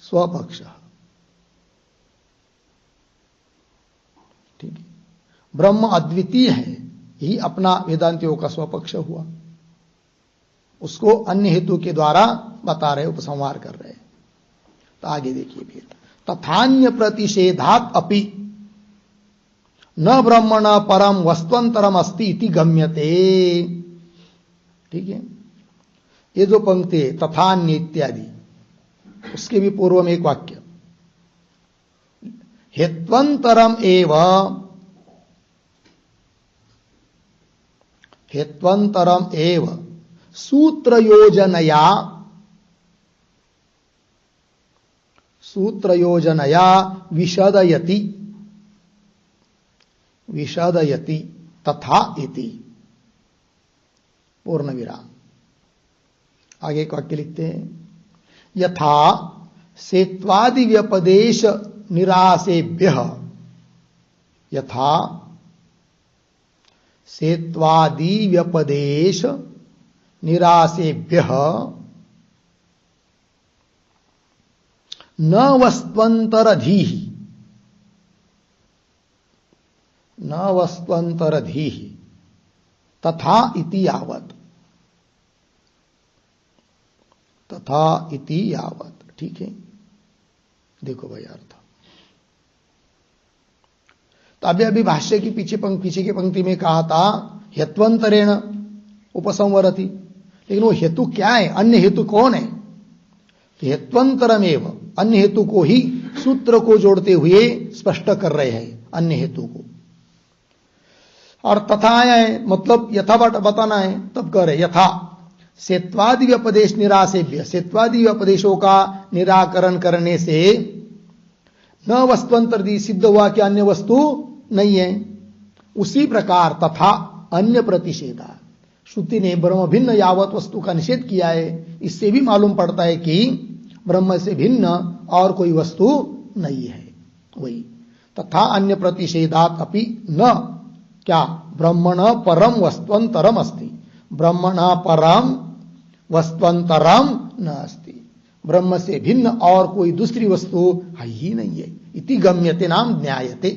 स्वपक्ष। ठीक है, ब्रह्म अद्वितीय है, यही अपना वेदांतियों का स्वपक्ष हुआ। उसको अन्य हेतु के द्वारा बता रहे, उपसंहार कर रहे। तो आगे देखिए फिर, तथान्य प्रतिषेधात अपि न ब्रह्मण परम वस्त्वंतरम अस्ति इति गम्यते। ठीक है, ये जो पंक्ति है तथान्य इत्यादि, उसके भी पूर्व में एक वाक्य हेत्वंतरम एव, हेत्वंतरम एव सूत्र योजनया, सूत्र योजनया विशदयति, विशदयति तथा इति पूर्ण विराम। आगे एक वाक्य लिखते हैं यथा सेत्वादि व्यपदेश निरासेभ्यः, यथा सेत्वादि व्यपदेश निरासेभ्यः न वस्त्वंतरधीः, न वस्त्वंतरधीः तथा इति यावत्, तथा इति यावत्। ठीक है, देखो भाई अर्थ। तो अभी भाष्य की पीछे की पंक्ति में कहा था हेत्वंतरेण उपसंवरति, लेकिन वो हेतु क्या है? अन्य हेतु कौन है? तो हेत्वंतरमेव, अन्य हेतु को ही सूत्र को जोड़ते हुए स्पष्ट कर रहे हैं अन्य हेतु को। और तथा है मतलब यथा बताना है, तब कह रहे यथा सेत्वादि व्यपदेश निरासेभ्य, सेत्वादि व्यपदेशों का निराकरण करने से न वस्तुअंतरदी सिद्ध हुआ कि अन्य वस्तु नहीं है। उसी प्रकार तथा अन्य प्रतिषेधा, श्रुति ने ब्रह्म भिन्न यावत वस्तु का निषेध किया है, इससे भी मालूम पड़ता है कि ब्रह्म से भिन्न और कोई वस्तु नहीं है। वही तथा अन्य प्रतिषेधात अपि न क्या ब्रह्मण परम वस्त्वंतरम अस्ति, ब्रह्मण परम वस्त्वंतरम न अस्ति, ब्रह्म से भिन्न और कोई दूसरी वस्तु है ही नहीं है। इति गम्यते नाम न्यायते।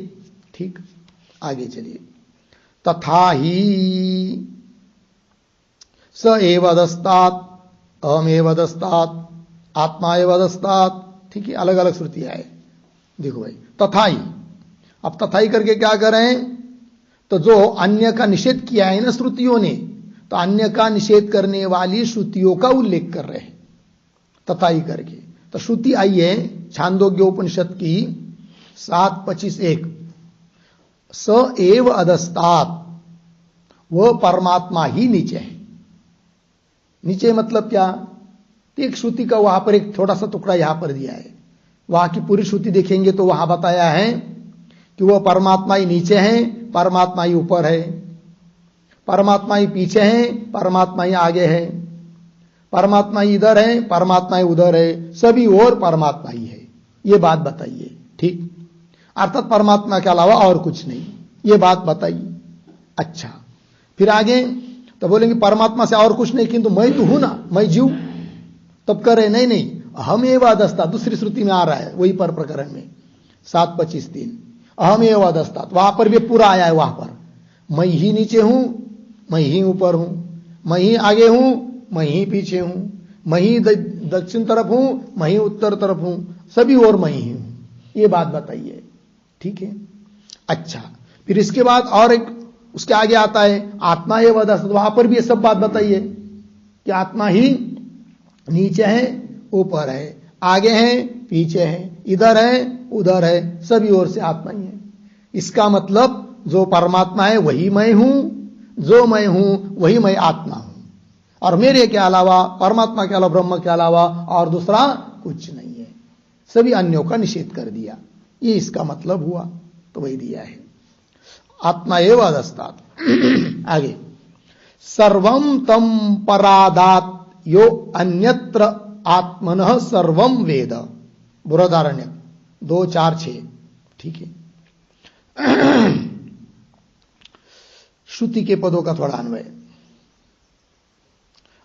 ठीक, आगे चलिए। तथा ही स एव अधस्तात्, अहम एव अधस्तात्, आत्मा एव अधस्तात्। ठीक है, अलग अलग श्रुतियां है। देखो भाई तथा ही, अब तथा ही करके क्या करें? तो जो अन्य का निषेध किया है ना श्रुतियों ने, तो अन्य का निषेध करने वाली श्रुतियों का उल्लेख कर रहे हैं तथा ही करके। तो श्रुति आई है छांदोग्य उपनिषद की 7:25-1, स एव अधस्तात्, वह परमात्मा ही नीचे है। नीचे मतलब क्या? एक श्रुति का वहां पर एक छोटा सा टुकड़ा यहां पर दिया है, वहां की पूरी श्रुति देखेंगे तो वहां बताया है कि वह परमात्मा ही नीचे है, परमात्मा ही ऊपर है, परमात्मा ही पीछे है, परमात्मा ही आगे है, परमात्मा ही इधर है, परमात्मा ही उधर है, सभी और परमात्मा ही है। ये बात बताइए। ठीक, अर्थात परमात्मा के अलावा और कुछ नहीं, ये बात बताइए। अच्छा, फिर आगे तो बोलेंगे परमात्मा से और कुछ नहीं, किंतु मैं तो हूं ना, मैं जीव। तब कह रहे नहीं नहीं अहम एव अधस्तात्, दूसरी श्रुति में आ रहा है वही पर प्रकरण में 7:25-3, अहम एव अधस्तात्, वहां पर भी पूरा आया है। वहां पर मैं ही नीचे हूं, मैं ही ऊपर हूं, मैं ही आगे हूं, मैं ही पीछे हूं, मैं ही दक्षिण तरफ हूं, मैं ही उत्तर तरफ हूं, सभी और मैं ही हूं। ये बात बताइए। ठीक है, अच्छा, फिर इसके बाद और एक उसके आगे आता है आत्मा एव अधस्तात्, वहां पर भी ये सब बात बताइए कि आत्मा ही नीचे है, ऊपर है, आगे है, पीछे है, इधर है, उधर है, सभी ओर से आत्मा ही है। इसका मतलब जो परमात्मा है वही मैं हूं, जो मैं हूं वही मैं आत्मा हूं, और मेरे के अलावा, परमात्मा के अलावा, ब्रह्म के अलावा और दूसरा कुछ नहीं है। सभी अन्यों का निषेध कर दिया, ये इसका मतलब हुआ। तो वही दिया है, आत्मा एव अधस्तात्। आगे, सर्वम तम परादात यो अन्यत्र आत्मनः सर्वम वेद। बृहदारण्यक 2:4-6। ठीक है। श्रुति के पदों का थोड़ा अन्वय,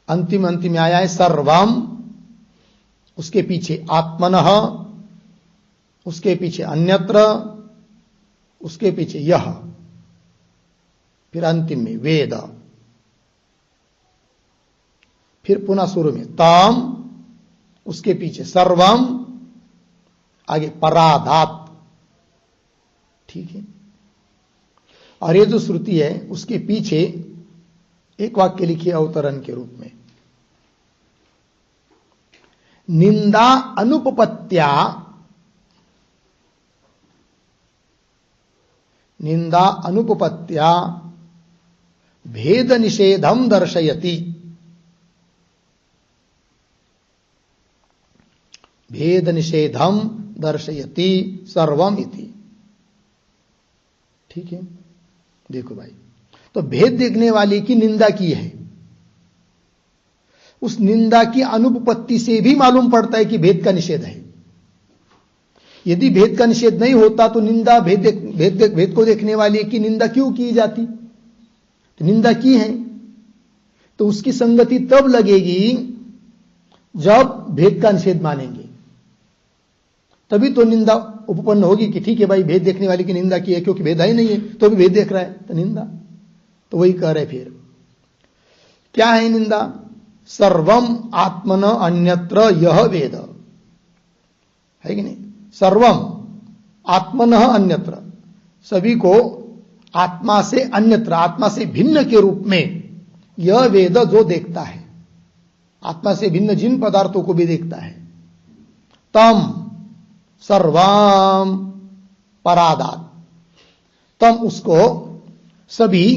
अंतिम में आया है सर्वम, उसके पीछे आत्मनः, उसके पीछे अन्यत्र, उसके पीछे यह, फिर अंतिम में वेद, फिर पुनः शुरू में तम, उसके पीछे सर्वम, आगे पराधात। ठीक है। और ये जो श्रुति है उसके पीछे एक वाक्य लिखिए अवतरण के रूप में, निंदा अनुपपत्त्या, निंदा अनुपपत्त्या भेद निषेधम दर्शयति। भेद निषेधम दर्शयति सर्वम इति। ठीक है। देखो भाई, तो भेद देखने वाले की निंदा की है, उस निंदा की अनुपपत्ति से भी मालूम पड़ता है कि भेद का निषेध है। यदि भेद का निषेध नहीं होता तो निंदा भेद को देखने वाले की निंदा क्यों की जाती? तो निंदा की है तो उसकी संगति तब लगेगी जब भेद का निषेध मानेंगे, तभी तो निंदा उपपन्न होगी कि ठीक है भाई, भेद देखने वाले की निंदा की है, क्योंकि भेद ही नहीं है तो भी भेद देख रहा है तो निंदा। तो वही कह रहे, फिर क्या है निंदा? सर्वम आत्मन अन्यत्र यह वेद है कि नहीं? सर्वम आत्मन अन्यत्र, सभी को आत्मा से अन्यत्र, आत्मा से भिन्न के रूप में यह वेद जो देखता है, आत्मा से भिन्न जिन पदार्थों को भी देखता है, तम सर्वम परादात, तम उसको सभी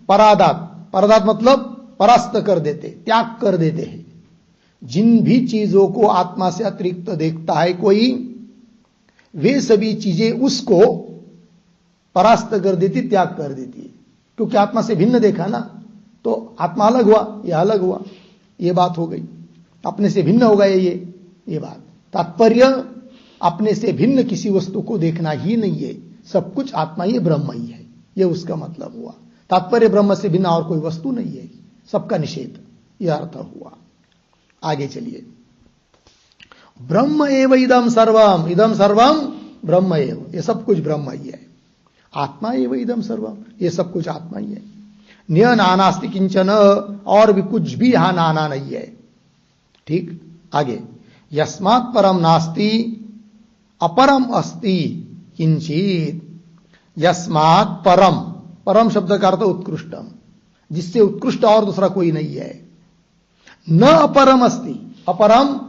परादात, परादात मतलब परास्त कर देते, त्याग कर देते हैं। जिन भी चीजों को आत्मा से अतिरिक्त देखता है कोई, वे सभी चीजें उसको परास्त कर देती, त्याग कर देती है, क्योंकि आत्मा से भिन्न देखा ना, तो आत्मा अलग हुआ, यह अलग हुआ, यह बात हो गई। अपने से भिन्न हो गया ये बात। तात्पर्य अपने से भिन्न किसी वस्तु को देखना ही नहीं है, सब कुछ आत्मा ही ब्रह्म ही है, यह उसका मतलब हुआ। तात्पर्य ब्रह्म से भिन्न और कोई वस्तु नहीं है, सबका निषेध, यह अर्थ हुआ। आगे चलिए, ब्रह्म एव इदम सर्वम, इदम सर्वम ब्रह्म एव, ये सब कुछ ब्रह्म ही है। आत्मा एव इदम सर्वम, ये सब कुछ आत्मा ही है। न्य नानास्ति किंचन, और भी कुछ भी यहां नाना नहीं है। ठीक। आगे, यस्मात् परम नास्ति अपरम अस्ति किंचित, यस्मात् परम, परम शब्द का अर्थ उत्कृष्टम, जिससे उत्कृष्ट और दूसरा कोई नहीं है। न अपरम अस्ति, अपरम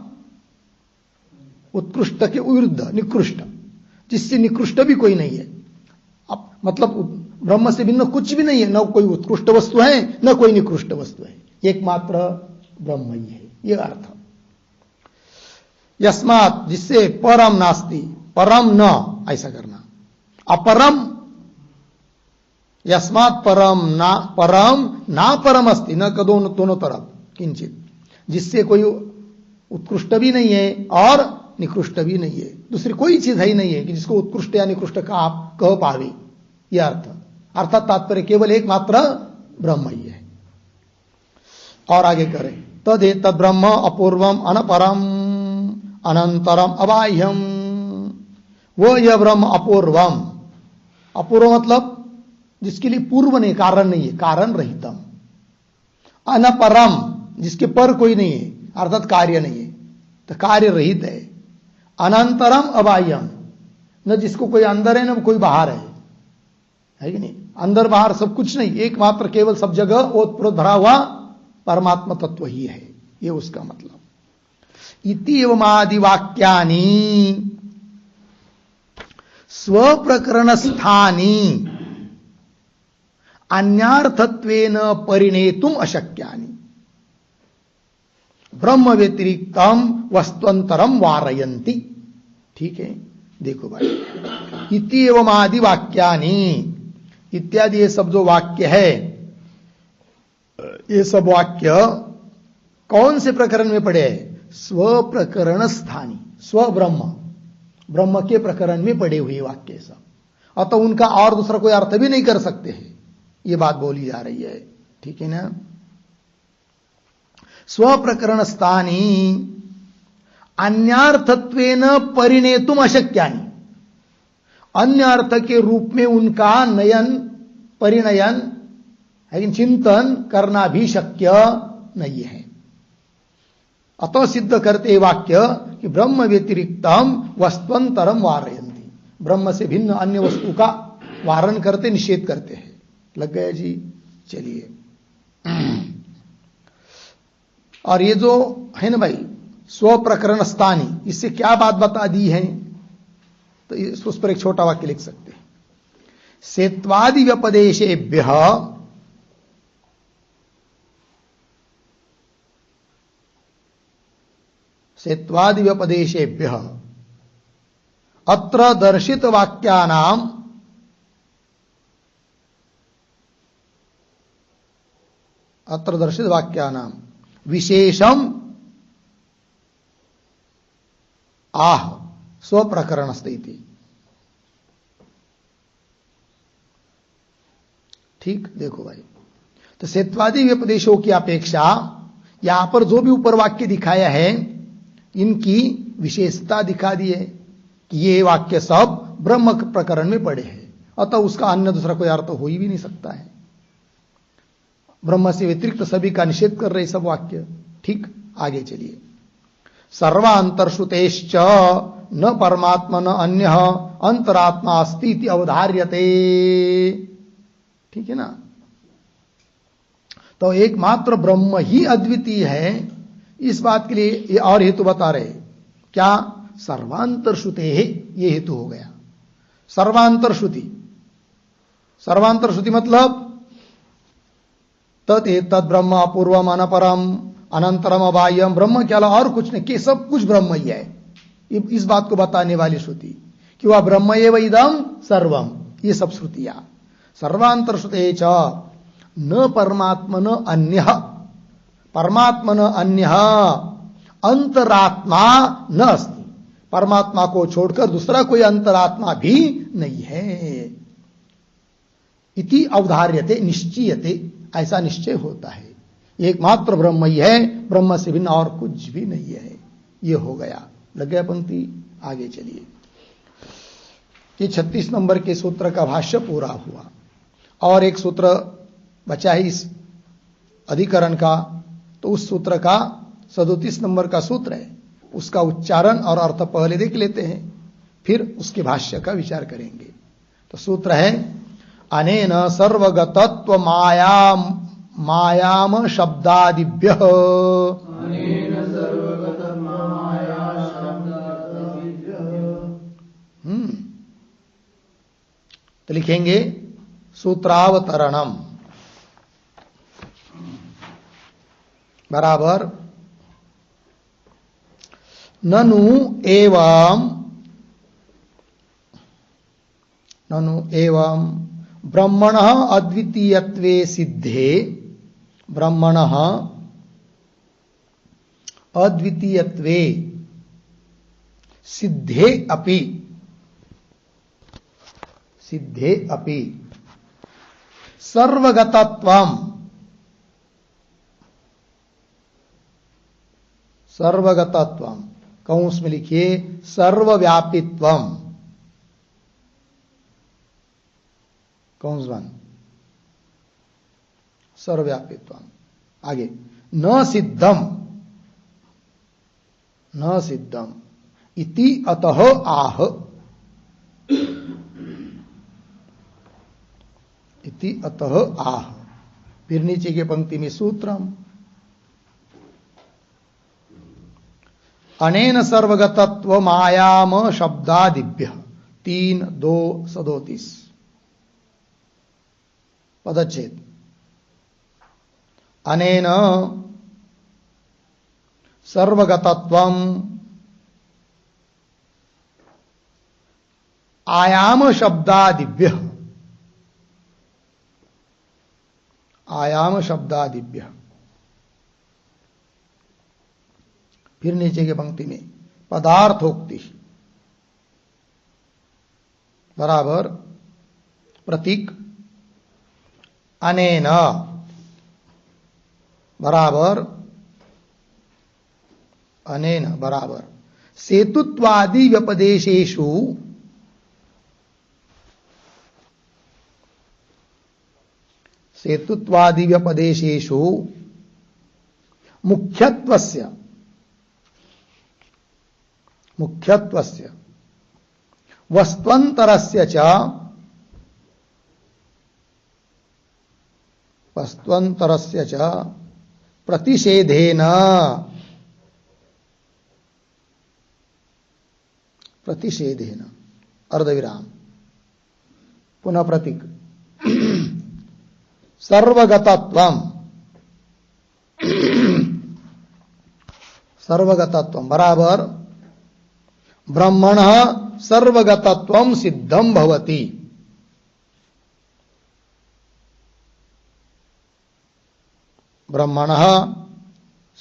उत्कृष्ट के विरुद्ध निकृष्ट, जिससे निकृष्ट भी कोई नहीं है। अब मतलब ब्रह्म से भिन्न कुछ भी नहीं है, न कोई उत्कृष्ट वस्तु है न कोई निकृष्ट वस्तु है, एकमात्र ब्रह्म ही है, यह अर्थ। यस्मात्, जिससे परम नास्ति, परम न, ऐसा करना, अपरम, यस्मात् परम ना परम अस्ति, न का दोनों तरफ किंचित, जिससे कोई उत्कृष्ट भी नहीं है और निकृष्ट भी नहीं है, दूसरी कोई चीज ही नहीं है कि जिसको उत्कृष्ट या निकृष्ट का आप कह पावे, यह अर्थ। अर्थात तात्पर्य केवल एकमात्र ब्रह्म ही है। और आगे करें, तद ब्रह्म अपूर्वम अनपरम अनंतरम अबाह्यम, वो यह ब्रह्म अपूर्वम, अपूर्व मतलब जिसके लिए पूर्व नहीं, कारण नहीं है, कारण रहितम, अनपरम जिसके पर कोई नहीं है, अर्थात कार्य नहीं है, तो कार्य रहित है। अनंतरम अबाह्यम, न जिसको कोई अंदर है न कोई बाहर है कि नहीं? अंदर बाहर सब कुछ नहीं, एकमात्र केवल सब जगह ओतप्रोत भरा हुआ परमात्मा तत्व ही है, ये उसका मतलब। इति एवमादि वाक्यानि स्वप्रकरण स्थानी अन्यार्थत्वेन परिणेतुम अशक्यानि ब्रह्म व्यतिरिक्तम वस्तुअंतरम वारयन्ति। ठीक है, देखो भाई, इति एवं आदि वाक्यानि इत्यादि ये सब जो वाक्य है, ये सब वाक्य कौन से प्रकरण में पड़े हैं? स्व प्रकरण स्थानी, स्व ब्रह्म, ब्रह्म के प्रकरण में पड़े हुए वाक्य सब, अतः उनका और दूसरा कोई अर्थ भी नहीं कर सकते हैं, ये बात बोली जा रही है। ठीक है ना? स्व प्रकरण स्थानी अन्यार्थत्वेन परिणेतुम अशक्यानि, अन्य अर्थ के रूप में उनका नयन, परिणयन, लेकिन चिंतन करना भी शक्य नहीं है। अतः सिद्ध करते वाक्य कि ब्रह्म व्यतिरिक्तम वस्तुअंतरम वारयन्ति, ब्रह्म से भिन्न अन्य वस्तु का वारण करते, निषेध करते हैं। लग गया जी? चलिए, और ये जो है ना भाई स्व प्रकरण स्थानी, इससे क्या बात बता दी है? तो उस पर एक छोटा वाक्य लिख सकते हैं। सेत्वादि व्यपदेशेभ्य सेत्वादि व्यपदेशेभ्य अत्र दर्शित वाक्यानाम विशेषम आह स्वप्रकरण स्थिति। ठीक, देखो भाई, तो सेत्वादि व्यपदेशों की अपेक्षा यहां पर जो भी ऊपर वाक्य दिखाया है, इनकी विशेषता दिखा दी है कि ये वाक्य सब ब्रह्म प्रकरण में पड़े हैं, अतः उसका अन्य दूसरा कोई अर्थ हो ही भी नहीं सकता है। ब्रह्म से व्यतिरिक्त सभी का निषेध कर रहे सब वाक्य। ठीक, आगे चलिए। सर्वांतरश्रुतेश्च न परमात्मा न अन्य अंतरात्मा अस्ति इति अवधार्यते। ठीक है ना? तो एकमात्र ब्रह्म ही अद्वितीय है, इस बात के लिए ये और हेतु बता रहे। क्या? सर्वांतर श्रुते है, ये हेतु हो गया। सर्वांतर श्रुति, सर्वांतर श्रुति मतलब तद ब्रह्म पूर्वम अनपरम अनंतरम अबाह्यम, ब्रह्म के अलावा और कुछ नहीं, कि सब कुछ ब्रह्म ही है, इस बात को बताने वाली श्रुति कि वह ब्रह्म एव इदम सर्वम, ये सब श्रुतियां। सर्वांतर श्रुते च न परमात्मन अन्य, परमात्मन अन्य अंतरात्मा न अस्ति, परमात्मा को छोड़कर दूसरा कोई अंतरात्मा भी नहीं है। इति अवधार्यते, निश्चयते, ऐसा निश्चय होता है, एकमात्र ब्रह्म ही है, ब्रह्म से भिन्न और कुछ भी नहीं है। ये हो गया। लग गया पंक्ति? आगे चलिए। ये 36 नंबर के सूत्र का भाष्य पूरा हुआ, और एक सूत्र बचा है इस अधिकरण का, तो उस सूत्र का 37 नंबर का सूत्र है, उसका उच्चारण और अर्थ पहले देख लेते हैं, फिर उसके भाष्य का विचार करेंगे। तो सूत्र है अनेन सर्वगतत्व मायाम शब्दादिभ्य, तो लिखेंगे सूत्रावतरणम बराबर ननु एवं ब्रह्मणः अद्वितीयत्वे सिद्धे, ब्रह्मणः अद्वितीयत्वे सिद्धे अपि सर्वगतत्वम, सर्वगतत्वम कौंस में लिखिए सर्वव्यापित्वम, कौंस बन सर्वव्यापित्वम। आगे न सिद्धम इति अतः आह, इति अतः आह। फिर नीचे की पंक्ति में सूत्रम अनेन सर्वगतत्व मायाम शब्दादिभ्य 3:2:37। पदच्छेद। अनेन सर्वगतत्वम आयाम शब्दादिभ्य, आयाम शब्दादिभ्य। फिर नीचे की पंक्ति में पदार्थोक्ति बराबर प्रतीक अनेन बराबर अनेन बराबर सेतुत्वादि व्यपदेशेषु सेतुत्वादि व्यपदेशेषु मुख्यत्वस्य मुख्यत्वस्य वस्त्वन्तरस्य च वस्त्वन्तरस्य च प्रतिषेधेन प्रतिषेधेन अर्धविराम पुनः प्रतीक सर्वगतत्वम सर्वगतत्वम बराबर ब्रह्मणः सर्वगतत्वम सिद्धम भवति। ब्रह्मणः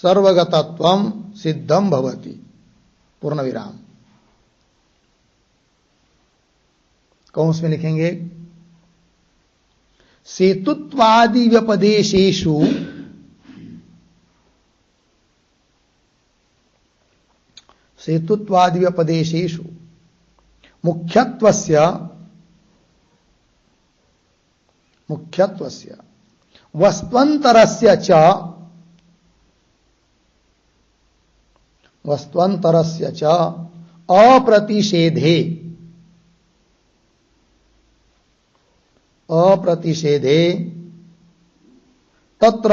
सर्वगतत्वम सिद्धम भवति पूर्ण विराम। कौंस में लिखेंगे सेतुत्वादि व्यपदेशेषु सेतुत्वादि व्यपदेशेषु मुख्यत्वस्य मुख्यत्वस्य वस्त्वन्तरस्य च वस्त्वन्तरस्य च अप्रतिषेधे अप्रतिषेधे तत्र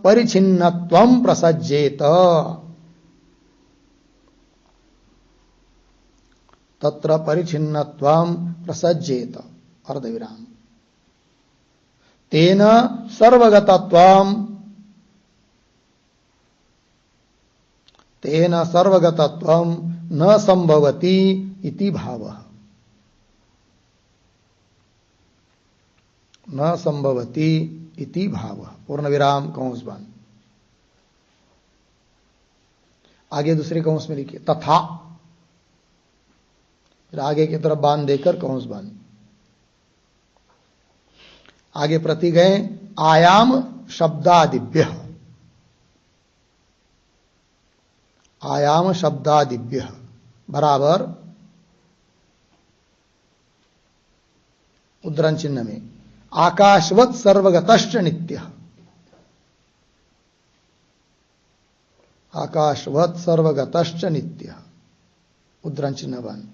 परिच्छिन्नत्वं प्रसज्येत तत्र परिच्छिन्नत्वं प्रसज्येत अर्धविराम। तेन सर्वगतत्वं तेन सर्वगतत्वं न संभवति इति भावः न संभवति इति भावः पूर्ण विराम कौंस बंद। आगे दूसरे कौंस में लिखिए तथा, फिर आगे की तरफ बांध देकर कौंस बंद। आगे प्रतीक है आयाम शब्दादिभ्य, आयाम शब्दादिभ्य बराबर उद्धरण चिन्ह में आकाशवत् सर्वगतश्च नित्य, आकाशवत् सर्वगतश्च नित्य उद्धरण चिन्ह बन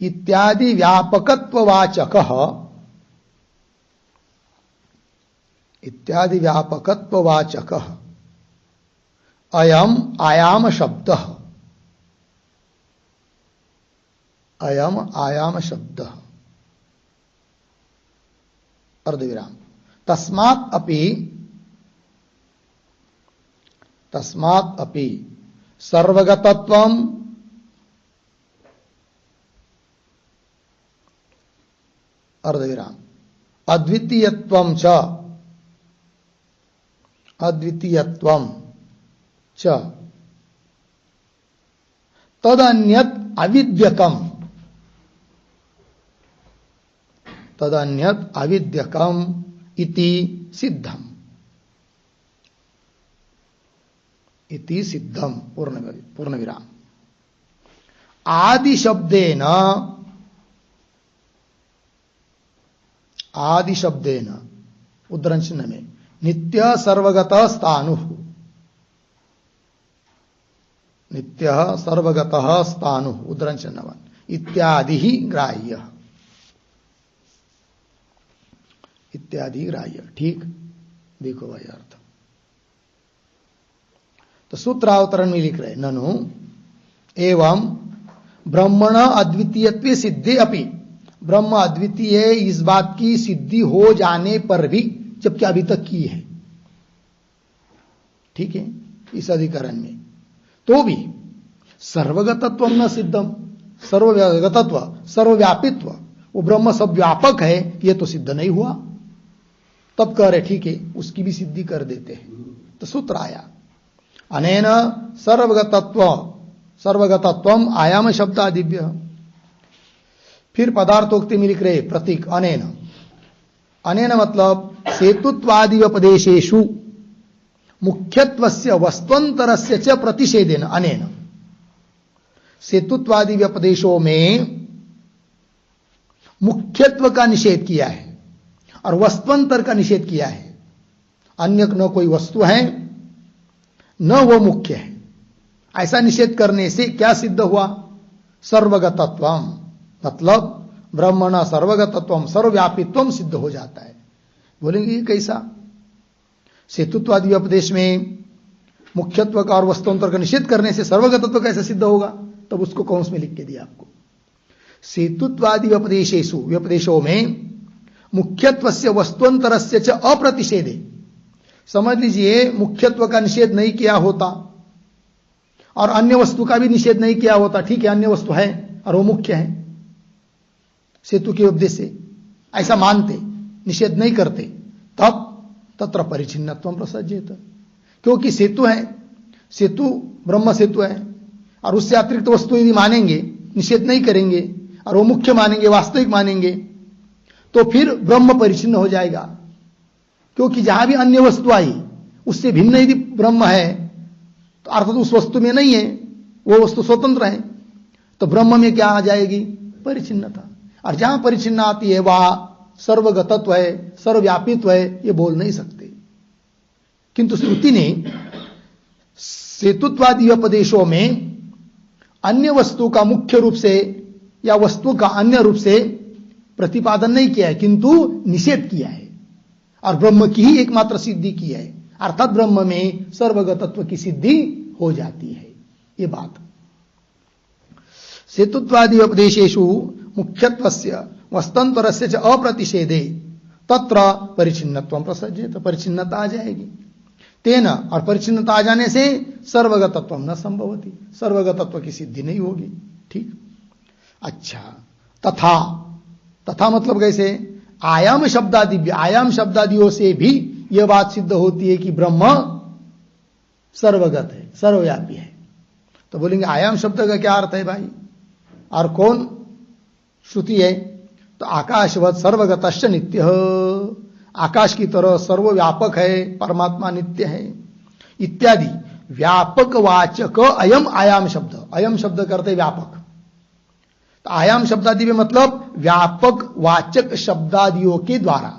इत्यादि व्यापकत्ववाचकः इत्यादि व्यापकत्ववाचकः अयम आयाम शब्दः अयम आयाम शब्दः अर्धविराम। तस्मात् अपि सर्वगतत्वं अर्धविराम अद्वितीयत्वं च तदन्यत् अविद्यकम् इति सिद्धम् पूर्ण विराम। आदि शब्देन उद्धरण चिन्ह में नित्य सर्वगत स्थानु उद्धरण चिन्ह इत्यादि ही ग्राह्य ठीक। देखो भाई अर्थ तो सूत्रावतरण में लिख रहे ननु एवं ब्रह्मण अद्वितीयत्वे सिद्धे अपि ब्रह्म अद्वितीय है इस बात की सिद्धि हो जाने पर भी, जबकि अभी तक की है, ठीक है, इस अधिकरण में, तो भी सर्वगतत्व न सिद्धम, सर्वगतत्व सर्वव्यापित्व, वो ब्रह्म सब व्यापक है, ये तो सिद्ध नहीं हुआ। तब कह रहे ठीक है, उसकी भी सिद्धि कर देते हैं। तो सूत्र आया अनेन सर्वगतत्वम आयाम शब्दादिभ्य। फिर पदार्थोक्ति में लिख रहे प्रतीक अनेन। अनेन मतलब सेतुत्वादि उपदेशेषु मुख्यत्वस्य वस्त्वंतरस्य च प्रतिषेधेन। अनेन सेतुत्वादि व्यपदेशों में मुख्यत्व का निषेध किया है और वस्त्वंतर का निषेध किया है। अन्य न कोई वस्तु है न वो मुख्य है, ऐसा निषेध करने से क्या सिद्ध हुआ? सर्वगतत्वम, मतलब ब्रह्मण सर्वगतत्वम सर्वव्यापित्वम सिद्ध हो जाता है। बोलेंगे ये कैसा? सेतुत्वादि व्यपदेश में मुख्यत्व का और वस्तुअंतर का निषेध करने से सर्वगतत्व कैसे सिद्ध होगा? तब उसको कौंस में लिख के दिया आपको। सेतुत्वादि व्यपदेशेषु, व्यपदेशों में मुख्यत्वस्य वस्तुअंतरस्य च अप्रतिषेधे। समझ लीजिए मुख्यत्व का निषेध नहीं किया होता और अन्य वस्तु का भी निषेध नहीं किया होता, ठीक है, अन्य वस्तु है और वो मुख्य है, सेतु के उपदेश से ऐसा मानते, निषेध नहीं करते, तब तत्र परिचिन्नत्वं प्रसज्येत। क्योंकि सेतु है, सेतु ब्रह्म सेतु है और उससे अतिरिक्त वस्तु यदि मानेंगे, निषेध नहीं करेंगे और वो मुख्य मानेंगे, वास्तविक मानेंगे, तो फिर ब्रह्म परिचिन्न हो जाएगा। क्योंकि जहां भी अन्य वस्तु आई उससे भिन्न यदि ब्रह्म है तो अर्थात उस वस्तु में नहीं है, वो वस्तु स्वतंत्र है, तो ब्रह्म में क्या आ जाएगी? परिचिन्नता। और जहां परिचिन्न आती है वह सर्वगतत्व है, सर्वव्यापित्व है, ये बोल नहीं सकते। किंतु श्रुति ने सेतुत्वादि उपदेशों में अन्य वस्तु का मुख्य रूप से या वस्तु का अन्य रूप से प्रतिपादन नहीं किया है, किंतु निषेध किया है और ब्रह्म की ही एकमात्र सिद्धि की है, अर्थात ब्रह्म में सर्वगतत्व की सिद्धि हो जाती है। ये बात सेतुत्वादि उपदेशेषु मुख्यत्वस्य वस्तुअंतरस्य च अप्रतिषेधे तत्र परिचिन्नत्वं प्रसज्येत। परिचिन्नता आ जाएगी तेन, और परिचिन्नता आ जाने से सर्वगतत्व न संभवति, सर्वगतत्व की सिद्धि नहीं होगी। ठीक, अच्छा, तथा, तथा मतलब कैसे? आयाम शब्दादि, आयाम शब्दादियों से भी यह बात सिद्ध होती है कि ब्रह्म सर्वगत है, सर्वव्यापी है। तो बोलेंगे आयाम शब्द का क्या अर्थ है भाई? और कौन श्रुति है? तो आकाशवत सर्वगतश्च नित्य, आकाश की तरह सर्वव्यापक है, परमात्मा नित्य है इत्यादि व्यापक वाचक अयम आयाम शब्द। अयम शब्द करते व्यापक, तो आयाम शब्दादि में मतलब व्यापक वाचक शब्दादियों के द्वारा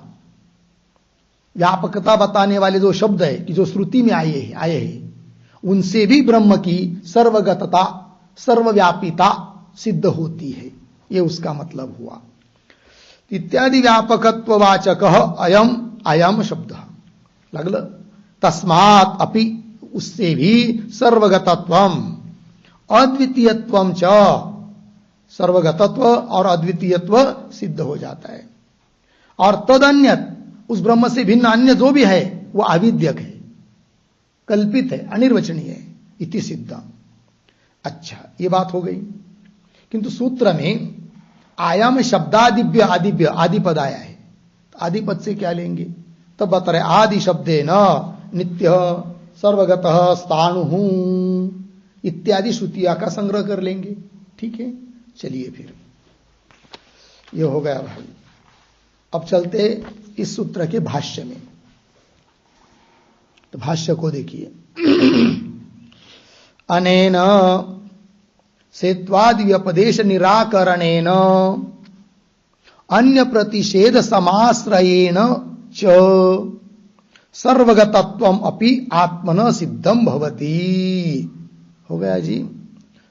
व्यापकता बताने वाले जो शब्द है कि जो श्रुति में आए हैं उनसे भी ब्रह्म की सर्वगतता, सर्वव्यापिता सिद्ध होती है, ये उसका मतलब हुआ। इत्यादि व्यापकत्ववाचक अयम आयाम शब्द लगल। तस्मात् अपि, उससे भी सर्वगतत्वम अद्वितीयत्वम च, सर्वगतत्व और अद्वितीयत्व सिद्ध हो जाता है। और तदन्यत, उस ब्रह्म से भिन्न अन्य जो भी है वो अविद्यक है, कल्पित है, अनिर्वचनीय है, इति सिद्धम। अच्छा, ये बात हो गई। किंतु सूत्र में आयाम शब्दादिभ्य, आदिभ्य आदि पद आया है, आदि पद से क्या लेंगे? तब बता रहे आदि शब्दे न नित्य सर्वगतः स्थाणु इत्यादि श्रुतियां का संग्रह कर लेंगे। ठीक है, चलिए फिर ये हो गया भाई। अब चलते इस सूत्र के भाष्य में। तो भाष्य को देखिए। अनेन सेत्वादि व्यपदेश निराकरणेन अन्य प्रतिषेध समाश्रयेण च सर्वगतत्वम अपि आत्मन सिद्धम भवति। हो गया जी।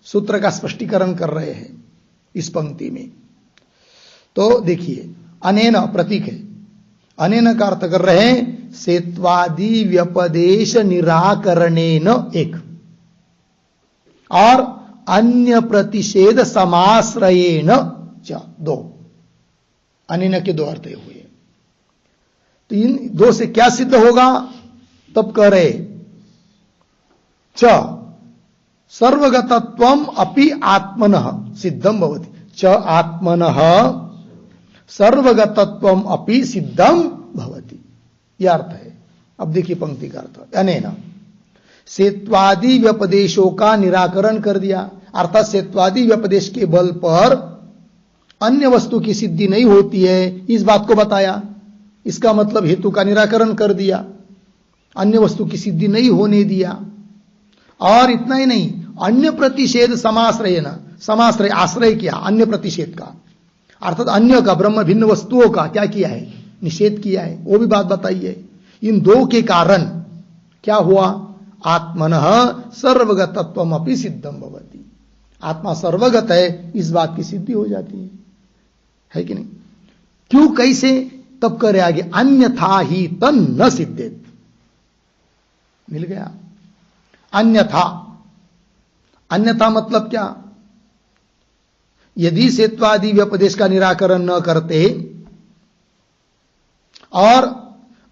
सूत्र का स्पष्टीकरण कर रहे हैं इस पंक्ति में। तो देखिए, अनेन प्रतीक है, अनेन का अर्थ कर रहे हैं सेत्वादि व्यपदेश निराकरणेन एक, और अन्य प्रतिषेध समाश्रयेण च दो। अनेन के दो अर्थ हुए। तो इन दो से क्या सिद्ध होगा? तब कह रहे च सर्वगतत्वम अपि आत्मनः सिद्धम भवति। च आत्मनः सर्वगतत्वम अपि सिद्धम भवति, यह अर्थ है। अब देखिए पंक्ति का अर्थ, अनेन सेत्वादि व्यपदेशों का निराकरण कर दिया, अर्थात सेत्वादि व्यपदेश के बल पर अन्य वस्तु की सिद्धि नहीं होती है, इस बात को बताया। इसका मतलब हेतु का निराकरण कर दिया, अन्य वस्तु की सिद्धि नहीं होने दिया। और इतना ही नहीं, अन्य प्रतिषेध समाश्रय न, समाश्रय आश्रय किया अन्य प्रतिषेध का, अर्थात अन्य का, ब्रह्म भिन्न वस्तुओं का क्या किया है? निषेध किया है। वो भी बात बताई है। इन दो के कारण क्या हुआ? आत्मनः सर्वगतत्वम अपि सिद्धम भवति। आत्मा सर्वगत है, इस बात की सिद्धि हो जाती है कि नहीं? क्यों, कैसे? तब करे आगे, अन्यथा ही तन न सिद्धेत। मिल गया। अन्यथा, अन्यथा मतलब क्या? यदि सेत्वादि व्यपदेश का निराकरण न करते और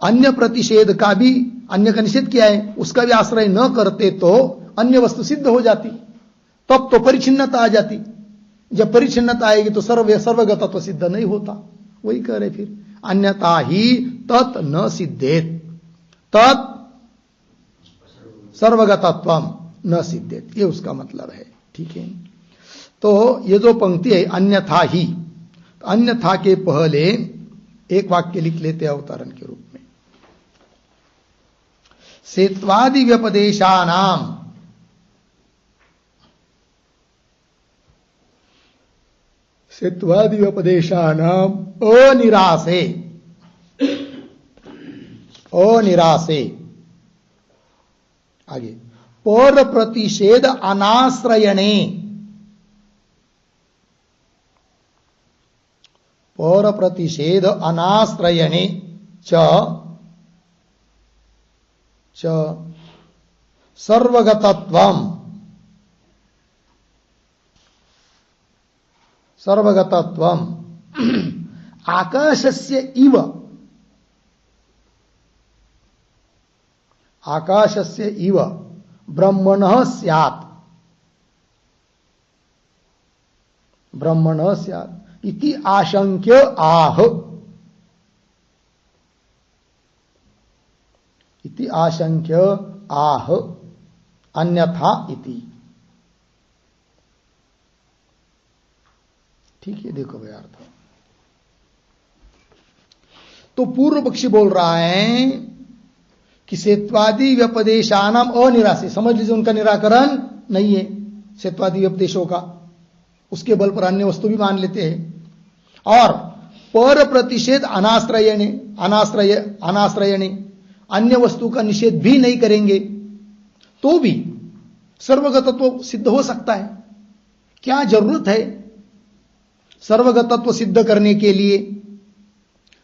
अन्य प्रतिषेध का भी, अन्य का निषेध किया है, उसका भी आश्रय न करते तो अन्य वस्तु सिद्ध हो जाती, तब तो परिच्छिन्नता आ जाती। जब परिच्छिन्नता आएगी तो सर्वगतत्व सिद्ध नहीं होता। वही कह रहे फिर, अन्यथा ही तत् न सिद्धेत, तत् सर्वगतत्वम न सिद्धेत, ये उसका मतलब है। ठीक है। तो ये जो पंक्ति है अन्यथा ही, तो अन्यथा के पहले एक वाक्य लिख लेते हैं अवतरण के रूप में। सेत्वादि व्यपदेशानाम, सेत्वादि व्यपदेशानाम अनिरासे, अनिरासे, आगे पर प्रतिषेध अनाश्रयणे, पर प्रतिषेध अनाश्रयणे च सर्वगतत्वम, सर्वगतत्वम आकाशस्य इव, आकाशस्य इव ब्रह्मणः स्यात्, ब्रह्मणः स्यात् इति आशंक्य आह, इति आशंक्य आह अन्यथा इति। ठीक है, देखो भाई अर्थ। तो पूर्व पक्षी बोल रहा है कि सेत्वादि व्यपदेशानाम अनिरासे, समझ लीजिए उनका निराकरण नहीं है सेत्वादि व्यपदेशों का, उसके बल पर अन्य वस्तु भी मान लेते हैं। और पर प्रतिषेध अनाश्रयणे, अनाश्रयणे अन्य वस्तु का निषेध भी नहीं करेंगे तो भी सर्वगतत्व सिद्ध हो सकता है। क्या जरूरत है सर्वगतत्व सिद्ध करने के लिए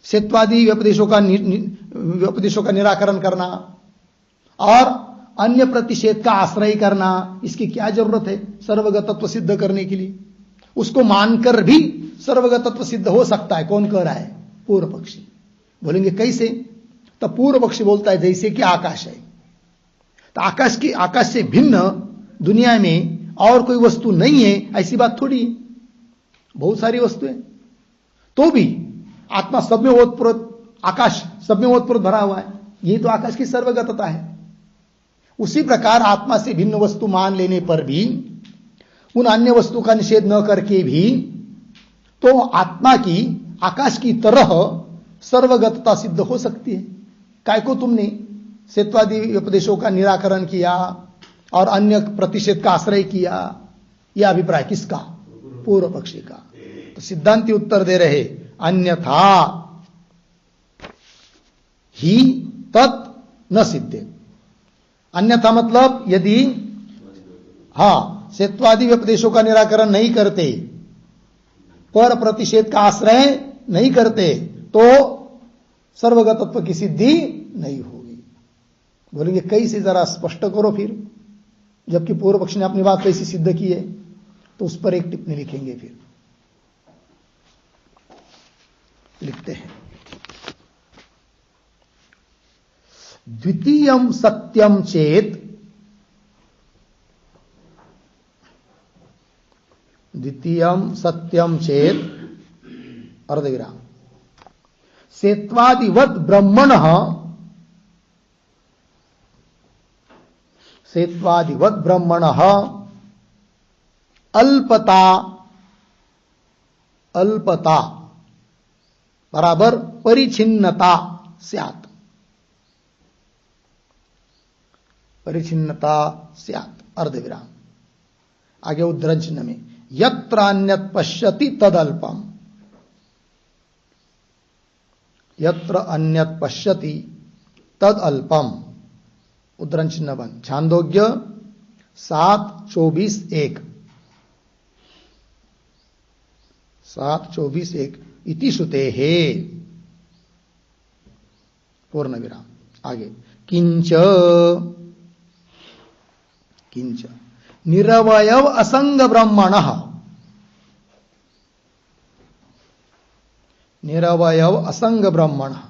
सेत्वादि व्यपदेशों का निराकरण करना और अन्य प्रतिषेध का आश्रय करना? इसकी क्या जरूरत है सर्वगतत्व सिद्ध करने के लिए? उसको मानकर भी सर्वगतत्व सिद्ध हो सकता है। कौन कह रहा है? पूर्व पक्षी। बोलेंगे कैसे? तो पूर्व पक्षी बोलता है जैसे कि आकाश है, तो आकाश से भिन्न दुनिया में और कोई वस्तु नहीं है, ऐसी बात थोड़ी है। बहुत सारी वस्तुएं, तो भी आत्मा सब में ओतप्रोत, आकाश सब में ओतप्रोत भरा हुआ है, यही तो आकाश की सर्वगतता है। उसी प्रकार आत्मा से भिन्न वस्तु मान लेने पर भी, उन अन्य वस्तु का निषेध न करके भी, तो आत्मा की आकाश की तरह सर्वगतता सिद्ध हो सकती है। काय को तुमने सेत्वादि उपदेशों का निराकरण किया और अन्य प्रतिषेध का आश्रय किया? यह अभिप्राय किसका? पूर्व पक्षी का। तो सिद्धांती उत्तर दे रहे अन्यथा ही तत् न सिद्धे। अन्यथा मतलब यदि सेत्वादि उपदेशों का निराकरण नहीं करते, पर प्रतिषेध का आश्रय नहीं करते, तो सर्वगतत्व की सिद्धि नहीं होगी। बोलेंगे कैसे, जरा स्पष्ट करो फिर, जबकि पूर्व पक्ष ने अपनी बात कैसी सिद्ध की है? तो उस पर एक टिप्पणी लिखेंगे फिर। लिखते हैं। द्वितीयम सत्यम चेत, द्वितीयम सत्यम चेत अर्धविराम, सेत्वादिवत ब्रह्मणः, सेत्वादिवत ब्रह्मणः अल्पता, अल्पता बराबर परिच्छिन्नता स्यात्, परिच्छिन्नता स्यात् अर्धविराम। आगे उद्धरण चिन्ह में यत्र अन्यत् पश्यति तदल्पम, यत्र अन्यत् पश्यति तदल्पम, उद्धरण चिन्ह बंद। छांदोग्य 7:24-1, 7:24-1 इति श्रुतेः पूर्ण विराम। आगे किंच, किंच निरवयव असंग ब्रह्मणः, निरवयव असंग ब्रह्मणः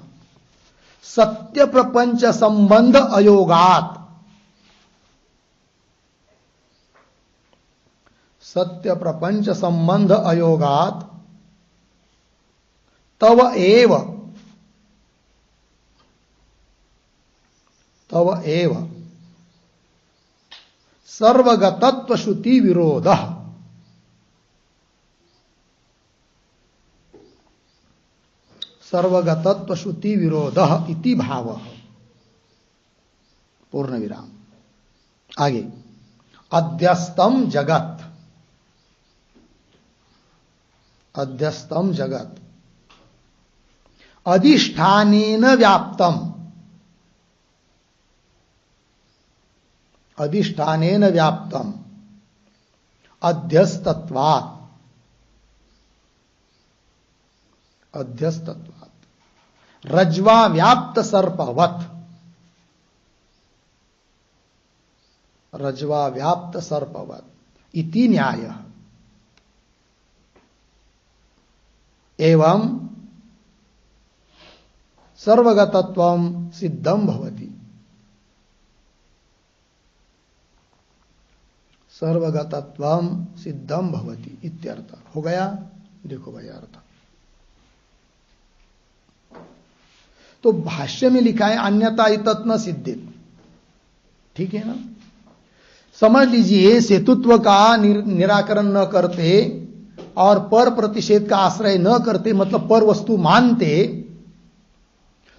सत्य प्रपंच संबंध अयोगात, सत्य प्रपंच संबंध अयोगात तव एव, तव एव सर्वगतत्व श्रुति विरोधः, सर्वगतत्व श्रुति विरोधः इति भावः पूर्ण विराम। आगे अध्यस्तम जगत, अध्यस्तम जगत अधिष्ठानेन व्याप्तम, अधिष्ठानेन व्याप्तम अध्यस्तत्वात्, अध्यस्तत्वात् रज्वा व्याप्त सर्पवत्, रज्वा व्याप्त सर्पवत् इति न्यायः। एवं सर्वगतत्वं सिद्धं भवति, सर्वगतत्वं सिद्धं भवति इत्यर्थ हो गया। देखो भाई अर्थ तो भाष्य में लिखा है अन्यथा इतत् न सिद्धित, ठीक है ना। समझ लीजिए सेतुत्व का निराकरण न करते और पर प्रतिषेध का आश्रय न करते, मतलब पर वस्तु मानते,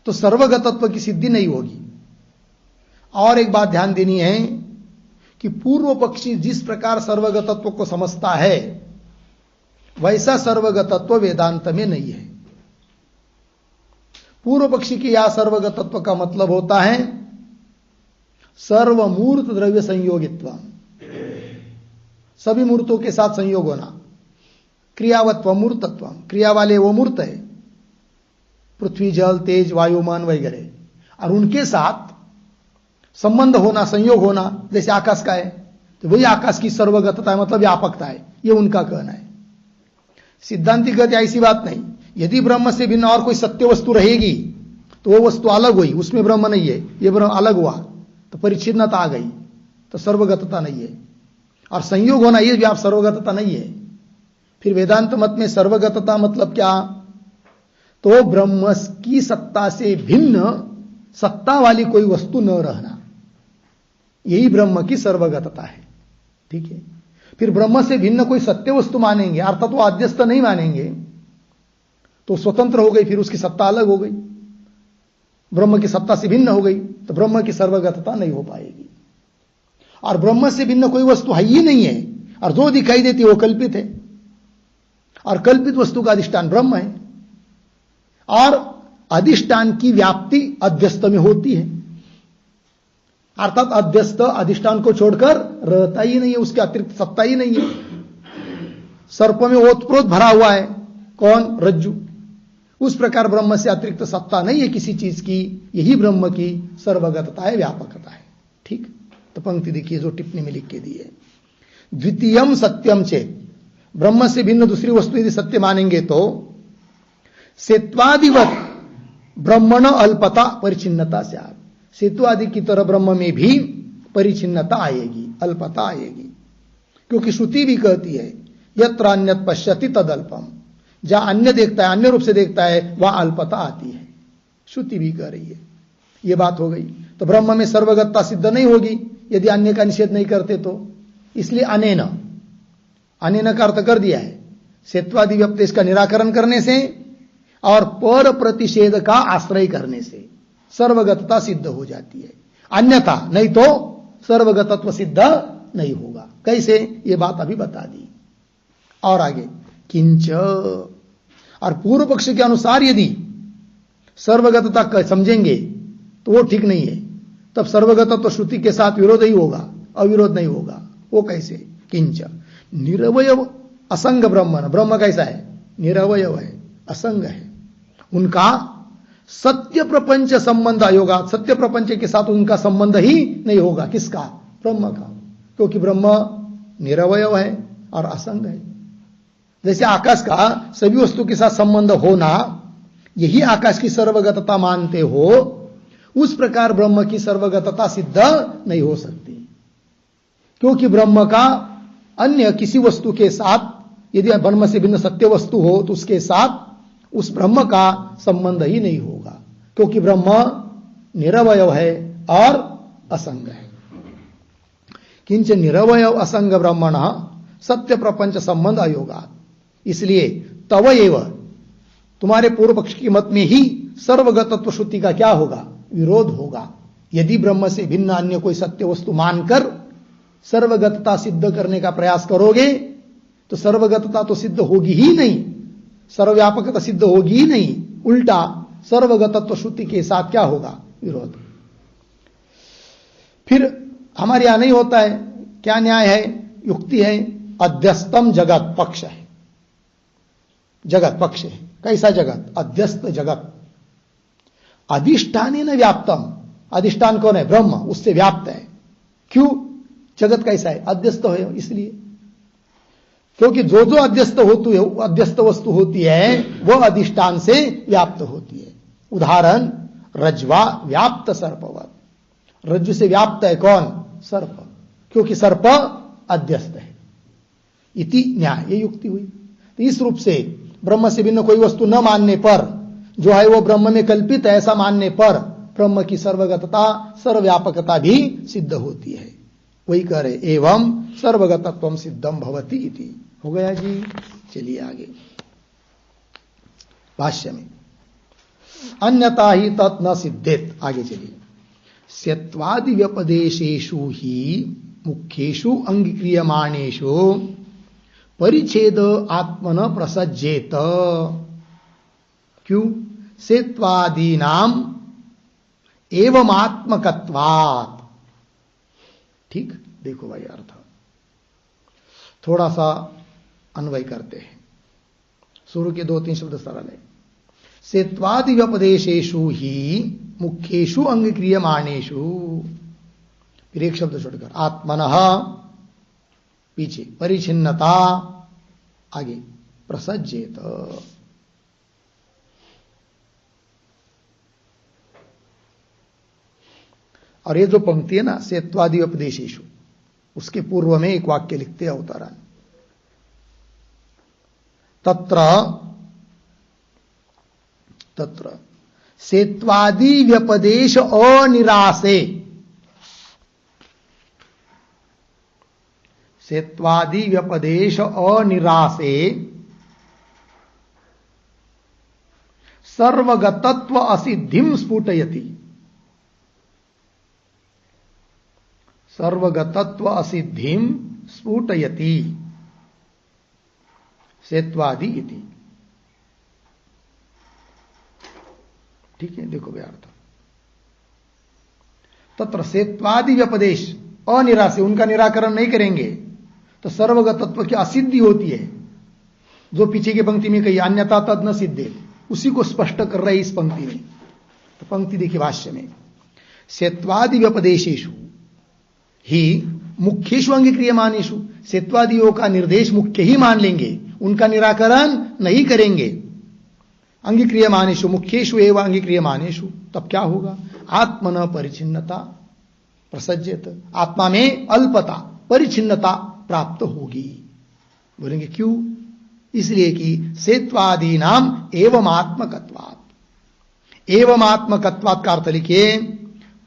तो सर्वगतत्व की सिद्धि नहीं होगी। और एक बात ध्यान देनी है कि पूर्व पक्षी जिस प्रकार सर्वगतत्व को समझता है वैसा सर्वगतत्व वेदांत में नहीं है। पूर्व पक्षी के यह सर्वगतत्व का मतलब होता है सर्वमूर्त द्रव्य संयोगित्व, सभी मूर्तों के साथ संयोग होना। क्रियावत्व मूर्तत्व, क्रिया वाले वो मूर्त है, पृथ्वी जल तेज वायु मन वगैरह, और उनके साथ संबंध होना, संयोग होना, जैसे आकाश का है तो वही आकाश की सर्वगतता है, मतलब व्यापकता है, ये उनका कहना है। सिद्धांति कहते ऐसी बात नहीं। यदि ब्रह्म से भिन्न और कोई सत्य वस्तु रहेगी तो वो वस्तु अलग हुई, उसमें ब्रह्म नहीं है, ये ब्रह्म अलग हुआ तो परिच्छिन्नता आ गई, तो सर्वगतता नहीं है। और संयोग होना ये व्याप सर्वगतता नहीं है। फिर वेदांत मत में सर्वगतता मतलब क्या? तो ब्रह्म की सत्ता से भिन्न सत्ता वाली कोई वस्तु न रहना, यही ब्रह्म की सर्वगतता है, ठीक है। फिर ब्रह्म से भिन्न कोई सत्य वस्तु मानेंगे, अर्थात वो अध्यस्त नहीं मानेंगे, तो स्वतंत्र हो गई, फिर उसकी सत्ता अलग हो गई, ब्रह्म की सत्ता से भिन्न हो गई, तो ब्रह्म की सर्वगतता नहीं हो पाएगी। और ब्रह्म से भिन्न कोई वस्तु है ही नहीं है, और जो दिखाई देती है वो कल्पित है, और कल्पित वस्तु का अधिष्ठान ब्रह्म है, और अधिष्ठान की व्याप्ति अध्यस्त में होती है, अर्थात अध्यस्त अधिष्ठान को छोड़कर रहता ही नहीं है, उसके अतिरिक्त सत्ता ही नहीं है। सर्प में ओतप्रोत भरा हुआ है, कौन? रज्जु। उस प्रकार ब्रह्म से अतिरिक्त सत्ता नहीं है किसी चीज की, यही ब्रह्म की सर्वगतता है, व्यापकता है, ठीक। तो पंक्ति देखिए जो टिप्पणी में लिख के दी है, द्वितीयम सत्यम चेत, ब्रह्म से भिन्न दूसरी वस्तु यदि सत्य मानेंगे तो सेत्वादिवत ब्रह्मण अल्पता परिचिन्नता से आप, सेत्वादि की तरह ब्रह्म में भी परिचिन्नता आएगी, अल्पता आएगी। क्योंकि श्रुति भी कहती है यत्र अन्यत पश्यति तदल्पम, जहां अन्य देखता है, अन्य रूप से देखता है, वहां अल्पता आती है। श्रुति भी कह रही है। यह बात हो गई। तो ब्रह्म में सर्वगतता सिद्ध नहीं होगी यदि अन्य का निषेध नहीं करते तो। इसलिए अनेन, अनेन का अर्थ कर दिया है सेत्वादि व्यपदेश का निराकरण करने से और पर प्रतिषेध का आश्रय करने से सर्वगतता सिद्ध हो जाती है। अन्यथा नहीं तो सर्वगतत्व सिद्ध नहीं होगा। कैसे, ये बात अभी बता दी। और आगे किंच, और पूर्व पक्ष के अनुसार यदि सर्वगतता समझेंगे तो वो ठीक नहीं है, तब सर्वगतत्व श्रुति के साथ विरोध ही होगा, अविरोध नहीं होगा। वो कैसे, किंच निरवय असंग ब्रह्म, ब्रह्म कैसा है, निरवय है, असंग है, उनका सत्य प्रपंच संबंध होगा, सत्य प्रपंच के साथ उनका संबंध ही नहीं होगा। किसका, ब्रह्म का, क्योंकि ब्रह्म निरवय है और असंग है। जैसे आकाश का सभी वस्तु के साथ संबंध होना, यही आकाश की सर्वगतता मानते हो, उस प्रकार ब्रह्म की सर्वगतता सिद्ध नहीं हो सकती। क्योंकि ब्रह्म का अन्य किसी वस्तु के साथ, यदि ब्रह्म से भिन्न सत्य वस्तु हो तो उसके साथ उस ब्रह्म का संबंध ही नहीं होगा, क्योंकि ब्रह्म निरवय है और असंग है। किंच निरवय असंग ब्रह्मण सत्य प्रपंच संबंध अयोगात्, इसलिए तव एव, तुम्हारे पूर्व पक्ष की मत में ही सर्वगतत्व श्रुति का क्या होगा, विरोध होगा। यदि ब्रह्म से भिन्न अन्य कोई सत्य वस्तु मानकर सर्वगतता सिद्ध करने का प्रयास करोगे तो सर्वगतता तो सिद्ध होगी ही नहीं, सर्वव्यापकता सिद्ध होगी ही नहीं, उल्टा सर्वगतत्व श्रुति के साथ क्या होगा, विरोध। फिर हमारे यहां नहीं होता है, क्या न्याय है, युक्ति है, अध्यस्तम जगत पक्ष है, जगत पक्ष है। कैसा जगत, अध्यस्त जगत, अधिष्ठानेन व्याप्तम, अधिष्ठान कौन है, ब्रह्म, उससे व्याप्त है। क्यों, जगत कैसा है, अध्यस्त है, इसलिए, क्योंकि जो जो अध्यस्त वस्तु होती है वह अधिष्ठान से व्याप्त होती है। उदाहरण, रज्वा व्याप्त सर्पवत, रज्जु से व्याप्त है कौन, सर्प, क्योंकि सर्प अध्यस्त है। इति न्याय, ये युक्ति हुई। तो इस रूप से ब्रह्म से भिन्न कोई वस्तु न मानने पर, जो है वो ब्रह्म में कल्पित है ऐसा मानने पर, ब्रह्म की सर्वगतता सर्वव्यापकता भी सिद्ध होती है। वही कह रहे, एवं सर्वगतत्वम सिद्धम भवति इति। हो गया जी। चलिए आगे भाष्य में, अन्यथा ही तत् न सिद्धेत। आगे चलिए, स्यत्वादि व्यपदेशेषु ही मुख्येषु अंगीक्रियमाणेषु परिच्छेद आत्मन प्रसज्जेत। क्यों, सेत्वादीनाम एवं आत्मकत्वात्। ठीक, देखो भाई अर्थ थोड़ा सा अन्वय करते हैं। शुरू के 2-3 शब्द सरल है। सेत्वादि व्यपदेशेषु ही मुख्येषु अंगीक्रियमाणेषु, फिर एक शब्द छोड़कर आत्मनः, पीछे परिचिन्नता, आगे प्रसज्जेत। और ये जो पंक्ति है ना, सेत्वादि व्यपदेशेषु, उसके पूर्व में एक वाक्य लिखते हैं अवतारण, तत्र सेत्वादि व्यपदेश अनिरासे, सेत्वादि व्यपदेश अनिरासे सर्वगतत्व असिद्धिम स्फुटयति, सर्वगतत्व असिद्धिम स्फुटयति सेत्वादि इति। ठीक है, देखो भाई अर्थ, तत्र सेत्वादि व्यपदेश अनिरासे, उनका निराकरण नहीं करेंगे तो सर्वगतत्व की असिद्धि होती है। जो पीछे की पंक्ति में कही अन्यथा तद न सिद्धे, उसी को स्पष्ट कर रहे इस पंक्ति में। तो पंक्ति देखिए भाष्य में, सेत्वादि व्यपदेशेषु ही मुख्येषु अंगीक्रियमानेषु, सेत्वादियों का निर्देश मुख्य ही मान लेंगे, उनका निराकरण नहीं करेंगे। अंगीक्रियमानेषु मुख्येषु एवं अंगीक्रियमानेषु, तब क्या होगा? आत्मन परिचिन्नता प्रसज्येत, आत्मा में अल्पता परिचिन्नता प्राप्त होगी। बोलेंगे क्यों? इसलिए कि सेत्वादी नाम एवं आत्मकत्वात्, एवं आत्मकत्वात् का अर्थ लिखिए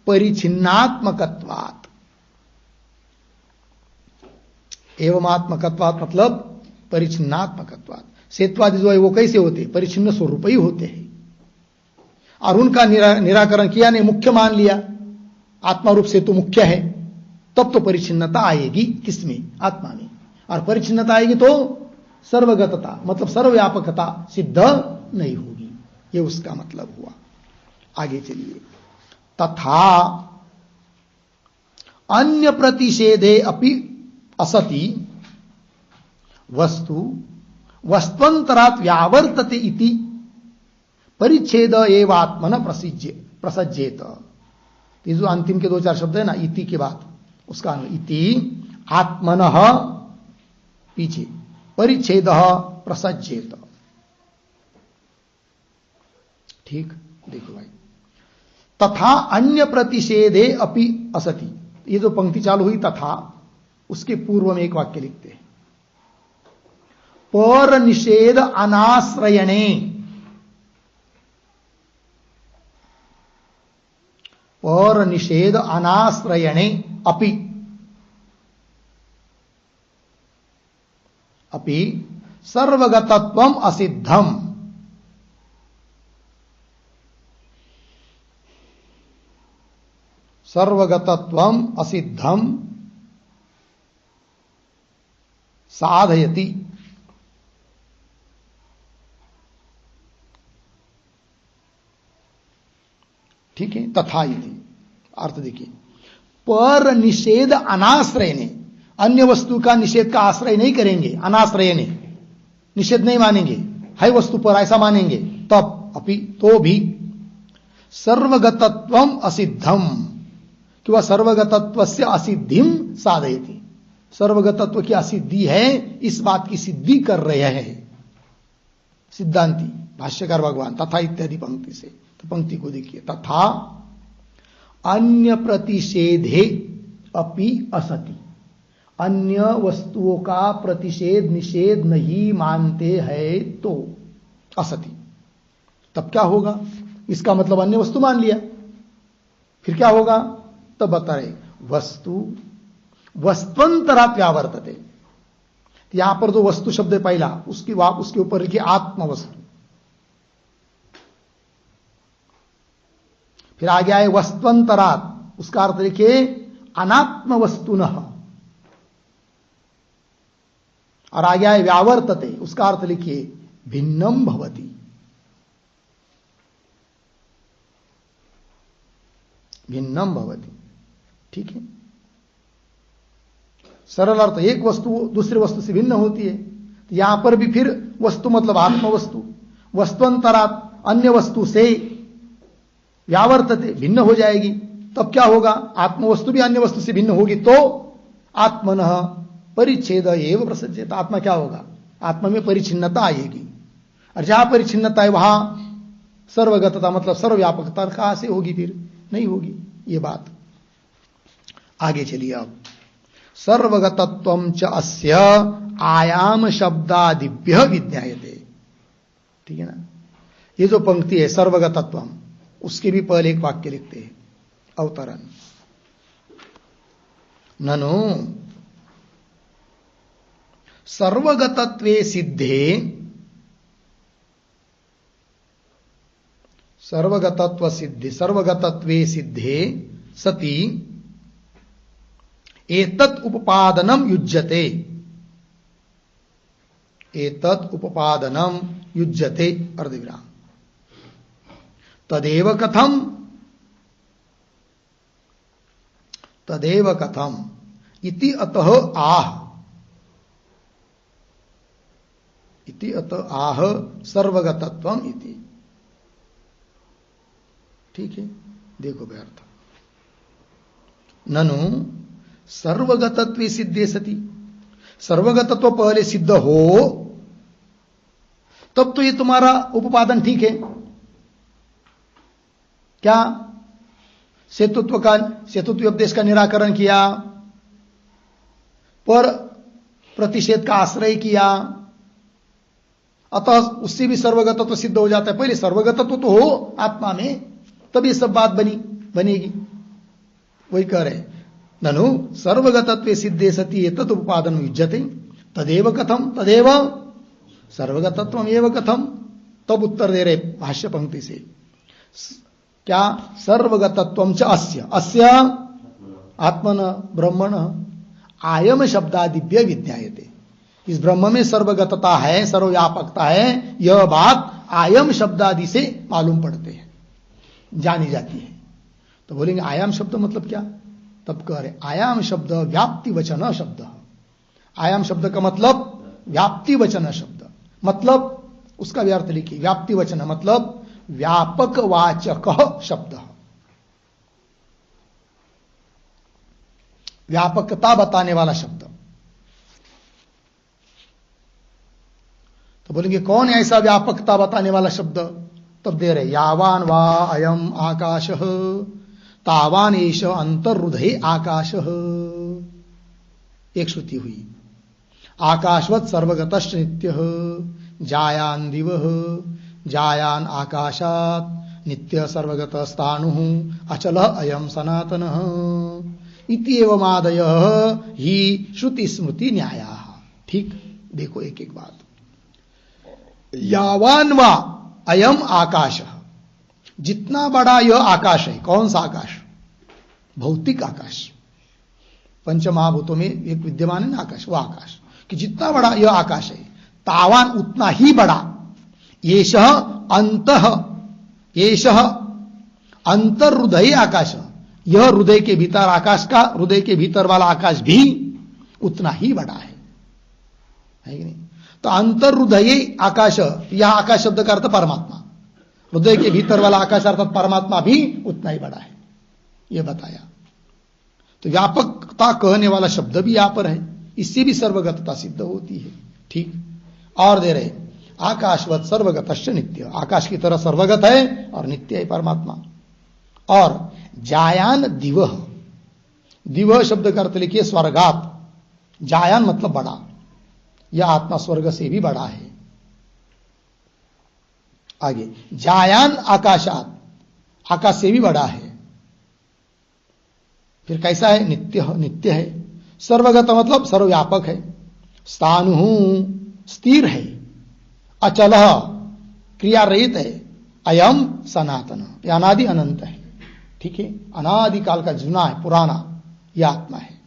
परिचिन्नात्मकत्वात्। एवं आत्मकत्वात् मतलब परिचिन्नात्मकत्वात्। सेत्वादि जो है वो कैसे होते? परिचिन्न स्वरूप ही होते हैं, और उनका निराकरण किया नहीं, मुख्य मान लिया, आत्मा रूप से तो मुख्य है, तब तो परिचिन्नता आएगी किसमें? आत्मा में। और परिचिन्नता आएगी तो सर्वगतता मतलब सर्वव्यापकता सिद्ध नहीं होगी, ये उसका मतलब हुआ। आगे चलिए। तथा अन्य प्रतिषेधे अपि असति वस्तु वस्त्वंतरात् व्यावर्तते इति परिच्छेद एव आत्मन प्रसज्येत। ये जो अंतिम के 2-4 शब्द है ना इति के बाद, उसका इति आत्मनः पीछे परिच्छेद प्रसज्येत। ठीक, देखो भाई, तथा अन्य प्रतिषेधे अपि असति, ये जो पंक्ति चालू हुई तथा, उसके पूर्व में एक वाक्य लिखते हैं, पर निषेध अनाश्रयणे, पर निषेध अनाश्रयणे अपि, अपि सर्वगतत्वम असिद्धम, सर्वगतत्वम असिद्धम साधयति। ठीक है, तथा इति अर्थ देखिए, पर निषेध अनाश्रय ने, अन्य वस्तु का निषेध का आश्रय नहीं करेंगे, अनाश्रय ने निषेध नहीं मानेंगे, है वस्तु पर ऐसा मानेंगे, तब अपि तो भी सर्वगतत्वम असिद्धम, कि वह सर्वगतत्वस्य असिद्धिम साधयति, सर्वगतत्व की असिद्धि है इस बात की सिद्धि कर रहे हैं सिद्धांती भाष्यकार भगवान। तथा इत्यादि पंक्ति से, तो पंक्ति को देखिए, तथा अन्य प्रतिषेधे अपि असति, अन्य वस्तुओं का प्रतिषेध निषेध नहीं मानते हैं तो असति, तब क्या होगा? इसका मतलब अन्य वस्तु मान लिया, फिर क्या होगा? तब बता रहे वस्तु वस्त्वंतरात् व्यावर्तते, यहां पर जो वस्तु शब्द है पहला, उसके ऊपर लिखिए आत्म वस्तु, फिर आगे आए वस्त्वंतरात्, उसका अर्थ लिखिए अनात्म वस्तुनः, और आगे आए व्यावर्तते, उसका अर्थ लिखिए भिन्नम भवति। भिन्नम भवति, ठीक है, सरल अर्थ, एक वस्तु दूसरी वस्तु से भिन्न होती है, तो यहां पर भी फिर वस्तु मतलब आत्म वस्तु, वस्तुअंतरात् अन्य वस्तु से व्यावर्तते भिन्न हो जाएगी, तब क्या होगा? आत्म वस्तु भी अन्य वस्तु से भिन्न होगी, तो आत्मनः परिच्छेद एव प्रसज्येत, आत्मा क्या होगा? आत्मा में परिचिन्नता आएगी, और जहां परिचिन्नता है वहां सर्वगतता मतलब सर्वव्यापकता कहां से होगी? फिर नहीं होगी, ये बात। आगे चलिए, अब सर्वगतत्वं च अस्य आयाम शब्दादिभ्य विज्ञायते, ठीक है ना। ये जो पंक्ति है सर्वगतत्वम, उसके भी पहले एक वाक्य लिखते हैं, अवतरण, ननु सर्वगतत्वे सिद्धे, सर्वगतत्व सिद्धि, सर्वगतत्वे सिद्धे सति एतत् उपपादनम युज्यते, एतत् उपपादनम युज्यते अर्धविराम, तदेव कथम, तदेव कथम इति अतः आह, इति अतः आह सर्वगतत्वम इति, ठीक है, देखो व्यर्थ, ननु सर्वगतत्व सिद्धे सति, सर्वगतत्व पहले सिद्ध हो तब तो ये तुम्हारा उपादान ठीक है। क्या? सेतुत्व उपदेश का निराकरण किया, पर प्रतिषेध का आश्रय किया, अतः उससे भी सर्वगतत्व सिद्ध हो जाता है। पहले सर्वगतत्व तो हो आत्मा में, तब ये सब बात बनेगी। वही कह रहे ननु सर्वगतत्वे सिद्धे सति एतत् उपादान युज्यते तदेव कथम तदेव सर्वगतत्वम एव कथम। तब उत्तर दे रहे भाष्य पंक्ति से, क्या? सर्वगतत्वम च अस्य आत्मन ब्रह्मण आयम शब्दादिभ्य विज्ञायते। इस ब्रह्म में सर्वगतता है, सर्वव्यापकता है, यह बात आयम शब्दादि से मालूम पड़ते हैं, जानी जाती है। तो बोलेंगे आयाम शब्द मतलब क्या? तब कह रहे आयाम शब्द व्याप्ति वचन शब्द। आयाम शब्द का मतलब व्याप्ति वचन शब्द, मतलब उसका भी अर्थ लिखिए। व्याप्ति वचन मतलब व्यापक वाचक शब्द, व्यापकता बताने वाला शब्द। तो बोलेंगे कौन है ऐसा व्यापकता बताने वाला शब्द? तब दे रहे यावान वा अयम आकाशः तावान एष अंतर्हृदये आकाशः। एक श्रुति हुई, आकाशवत् सर्वगतश्च नित्यः जायान दिवः जायान आकाशात् नित्य सर्वगतस्तानुः अचलः अयम सनातनः इति एवमादयः ही श्रुति स्मृति न्यायाः। ठीक, देखो एक एक बात। यावान वा अयम आकाश, जितना बड़ा यह आकाश है। कौन सा आकाश? भौतिक आकाश, पंचमहाभूतों में एक विद्यमान है ना आकाश, वह आकाश कि जितना बड़ा यह आकाश है, तावान उतना ही बड़ा येषः अंतः येषः अंतर्हृदय आकाश, यह हृदय के भीतर आकाश का, हृदय के भीतर वाला आकाश भी उतना ही बड़ा है कि नहीं? तो अंतर्हृदय आकाश, यह आकाश शब्द का अर्थ परमात्मा, हृदय के भीतर वाला आकाश अर्थात परमात्मा भी उतना ही बड़ा है, यह बताया। तो व्यापकता कहने वाला शब्द भी यहां पर है, इससे भी सर्वगतता सिद्ध होती है। ठीक, और दे रहे आकाशवत् सर्वगतश्च नित्य, आकाश की तरह सर्वगत है और नित्य है परमात्मा। और जायान दिवः, दिवः शब्द का अर्थ लिखिए स्वर्गात। जायान मतलब बड़ा, यह आत्मा स्वर्ग से भी बड़ा है। आगे जायान आकाशात, आकाश से भी बड़ा है। फिर कैसा है? नित्य, नित्य है। सर्वगत मतलब सर्वव्यापक है। स्थानु स्थिर है। अचल क्रिया रहित है। अयम सनातन, यह अनादि अनंत है। ठीक है, अनादि काल का जुना है, पुराना यह आत्मा है।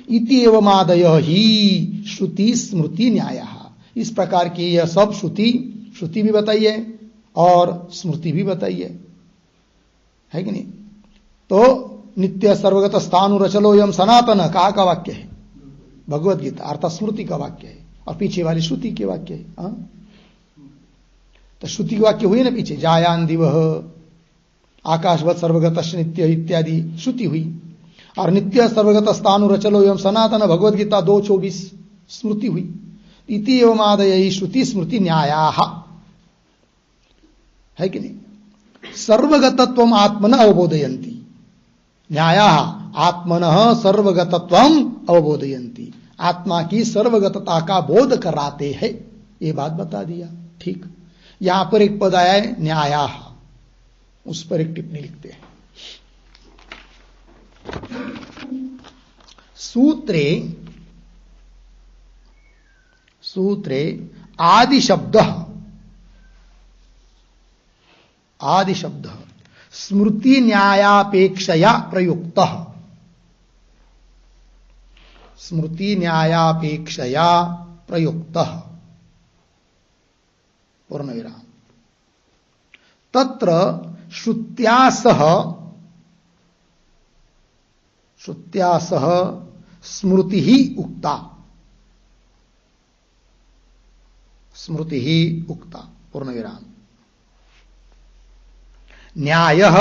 इति एवमादय ही श्रुति स्मृति न्याय, इस प्रकार की यह सब श्रुति भी बताइए और स्मृति भी बताइए, है कि नहीं? तो नित्य सर्वगत स्थानु रचलो यम सनातन कहा का वाक्य है, भगवत गीता अर्थात स्मृति का वाक्य है, और पीछे वाली श्रुति के वाक्य है। तो श्रुति के वाक्य हुए ना पीछे, जायान दिवः आकाशवत् सर्वगत नित्य इत्यादि श्रुति हुई, और नित्य सर्वगत स्थानु रचलो एवं सनातन भगवद गीता 2:24 स्मृति हुई। इति एवं आदय श्रुति स्मृति न्यायाः, है कि नहीं? सर्वगतत्वम आत्मन अवबोधयन्ति, न्यायाः आत्मनः सर्वगतत्वम अवबोधयन्ति, आत्मा की सर्वगतता का बोध कराते हैं, ये बात बता दिया। ठीक, यहां पर एक पद आया है न्यायाः, उस पर एक टिप्पणी लिखते हैं। सूत्रे आदि शब्द स्मृति न्यायापेक्षया प्रयुक्तः, स्मृति न्यायापेक्षया प्रयुक्तः पूर्णविराम। तत्र श्रुत्या सह स्मृति ही उक्ता, स्मृति ही उक्ता पूर्णविराम। न्यायः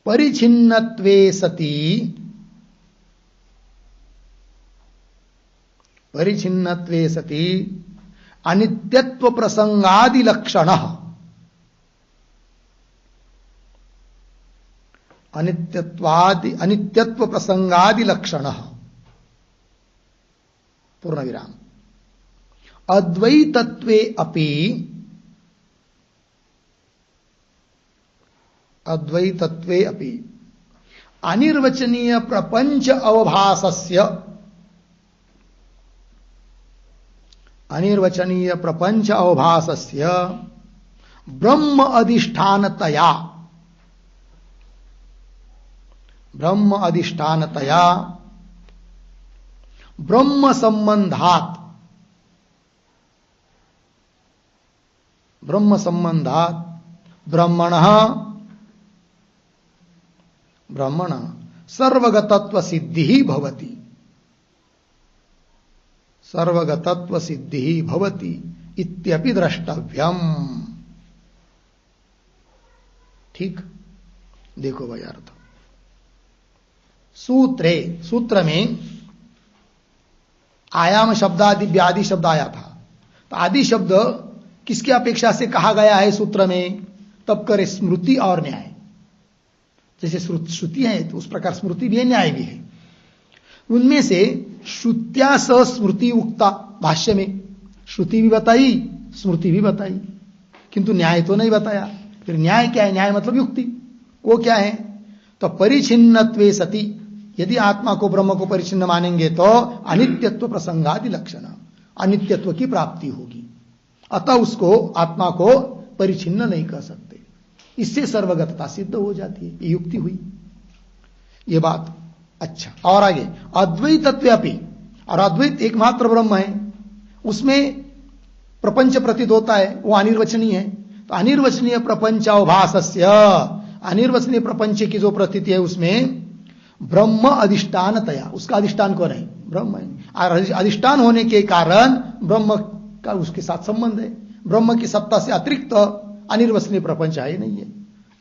परिच्छिन्नत्वे सति परिचिन्नत्वे सति अनित्यत्व प्रसंगादि लक्षणः, अनित्यत्व प्रसंगादि लक्षणः पूर्ण विराम। अद्वैतत्वे अपि, अद्वैतत्वे अपि अनिर्वचनीय प्रपंच अवभासस्य, अनिर्वचनीय प्रपंच अवभासस्य ब्रह्म अधिष्ठानतया, ब्रह्म अधिष्ठानतया ब्रह्म संबंधात, ब्रह्म संबंधात ब्रह्मणः, ब्रह्मण सर्वगतत्व सिद्धि ही भवति, सर्वगतत्व सिद्धि ही भवति इत्यपि द्रष्टव्यम। ठीक, देखो भाई अर्थ। सूत्रे, सूत्र में आयाम शब्दादि व्यादि शब्द आया था, तो आदि शब्द किसकी अपेक्षा से कहा गया है सूत्र में? तब करे स्मृति और न्याय। जैसे श्रुति है तो उस प्रकार स्मृति भी है, न्याय भी है। उनमें से श्रुत्या स स्मृति उक्ता, भाष्य में श्रुति भी बताई स्मृति भी बताई, किंतु न्याय तो नहीं बताया। फिर न्याय क्या है? न्याय मतलब युक्ति, वो क्या है? तो परिचिन्नत्वे सति, यदि आत्मा को ब्रह्म को परिचिन्न मानेंगे तो अनित्यत्व प्रसंगादि लक्षण, अनित्यत्व की प्राप्ति होगी, अतः उसको आत्मा को परिचिन्न नहीं कर सकते, इससे सर्वगतता सिद्ध हो जाती है। ये युक्ति हुई, ये बात। अच्छा, और आगे अद्वैतत्व अपि, और अद्वैत एकमात्र ब्रह्म है, उसमें प्रपंच प्रतीत होता है, वो अनिर्वचनीय है। तो अनिर्वचनीय प्रपंचावभासस्य, अनिर्वचनीय प्रपंच की जो प्रतीति है उसमें ब्रह्म अधिष्ठानतया, उसका अधिष्ठान कौन है? ब्रह्म है। और अधिष्ठान होने के कारण ब्रह्म का उसके साथ संबंध है, ब्रह्म की सत्ता से अतिरिक्त अनिर्वचनीय प्रपंच है नहीं है।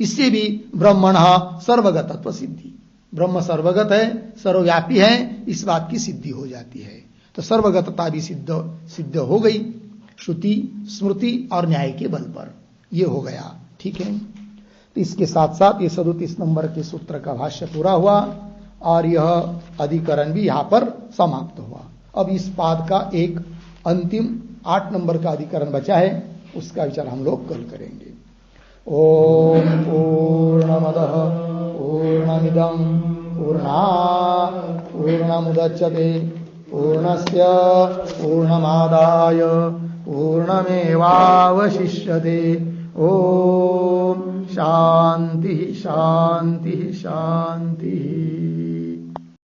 इससे भी ब्रह्मणः सर्वगतत्व सिद्धि, ब्रह्म सर्वगत है, सर्वव्यापी है, इस बात की सिद्धि हो जाती है। तो सर्वगतता भी सिद्ध हो गई श्रुति स्मृति और न्याय के बल पर, ये हो गया। ठीक है, तो इसके साथ साथ ये 37 नंबर के सूत्र का भाष्य पूरा हुआ और यह अधिकरण भी यहां पर समाप्त हुआ। अब इस पाद का एक अंतिम 8 नंबर का अधिकरण बचा है, उसका विचार हम लोग कल करेंगे। ओम पूर्णमदः पूर्णमिदं पूर्णात् पूर्णमुदच्यते पूर्णस्य पूर्णमादाय पूर्णमेवावशिष्यते। ओम शांति शांति शांति।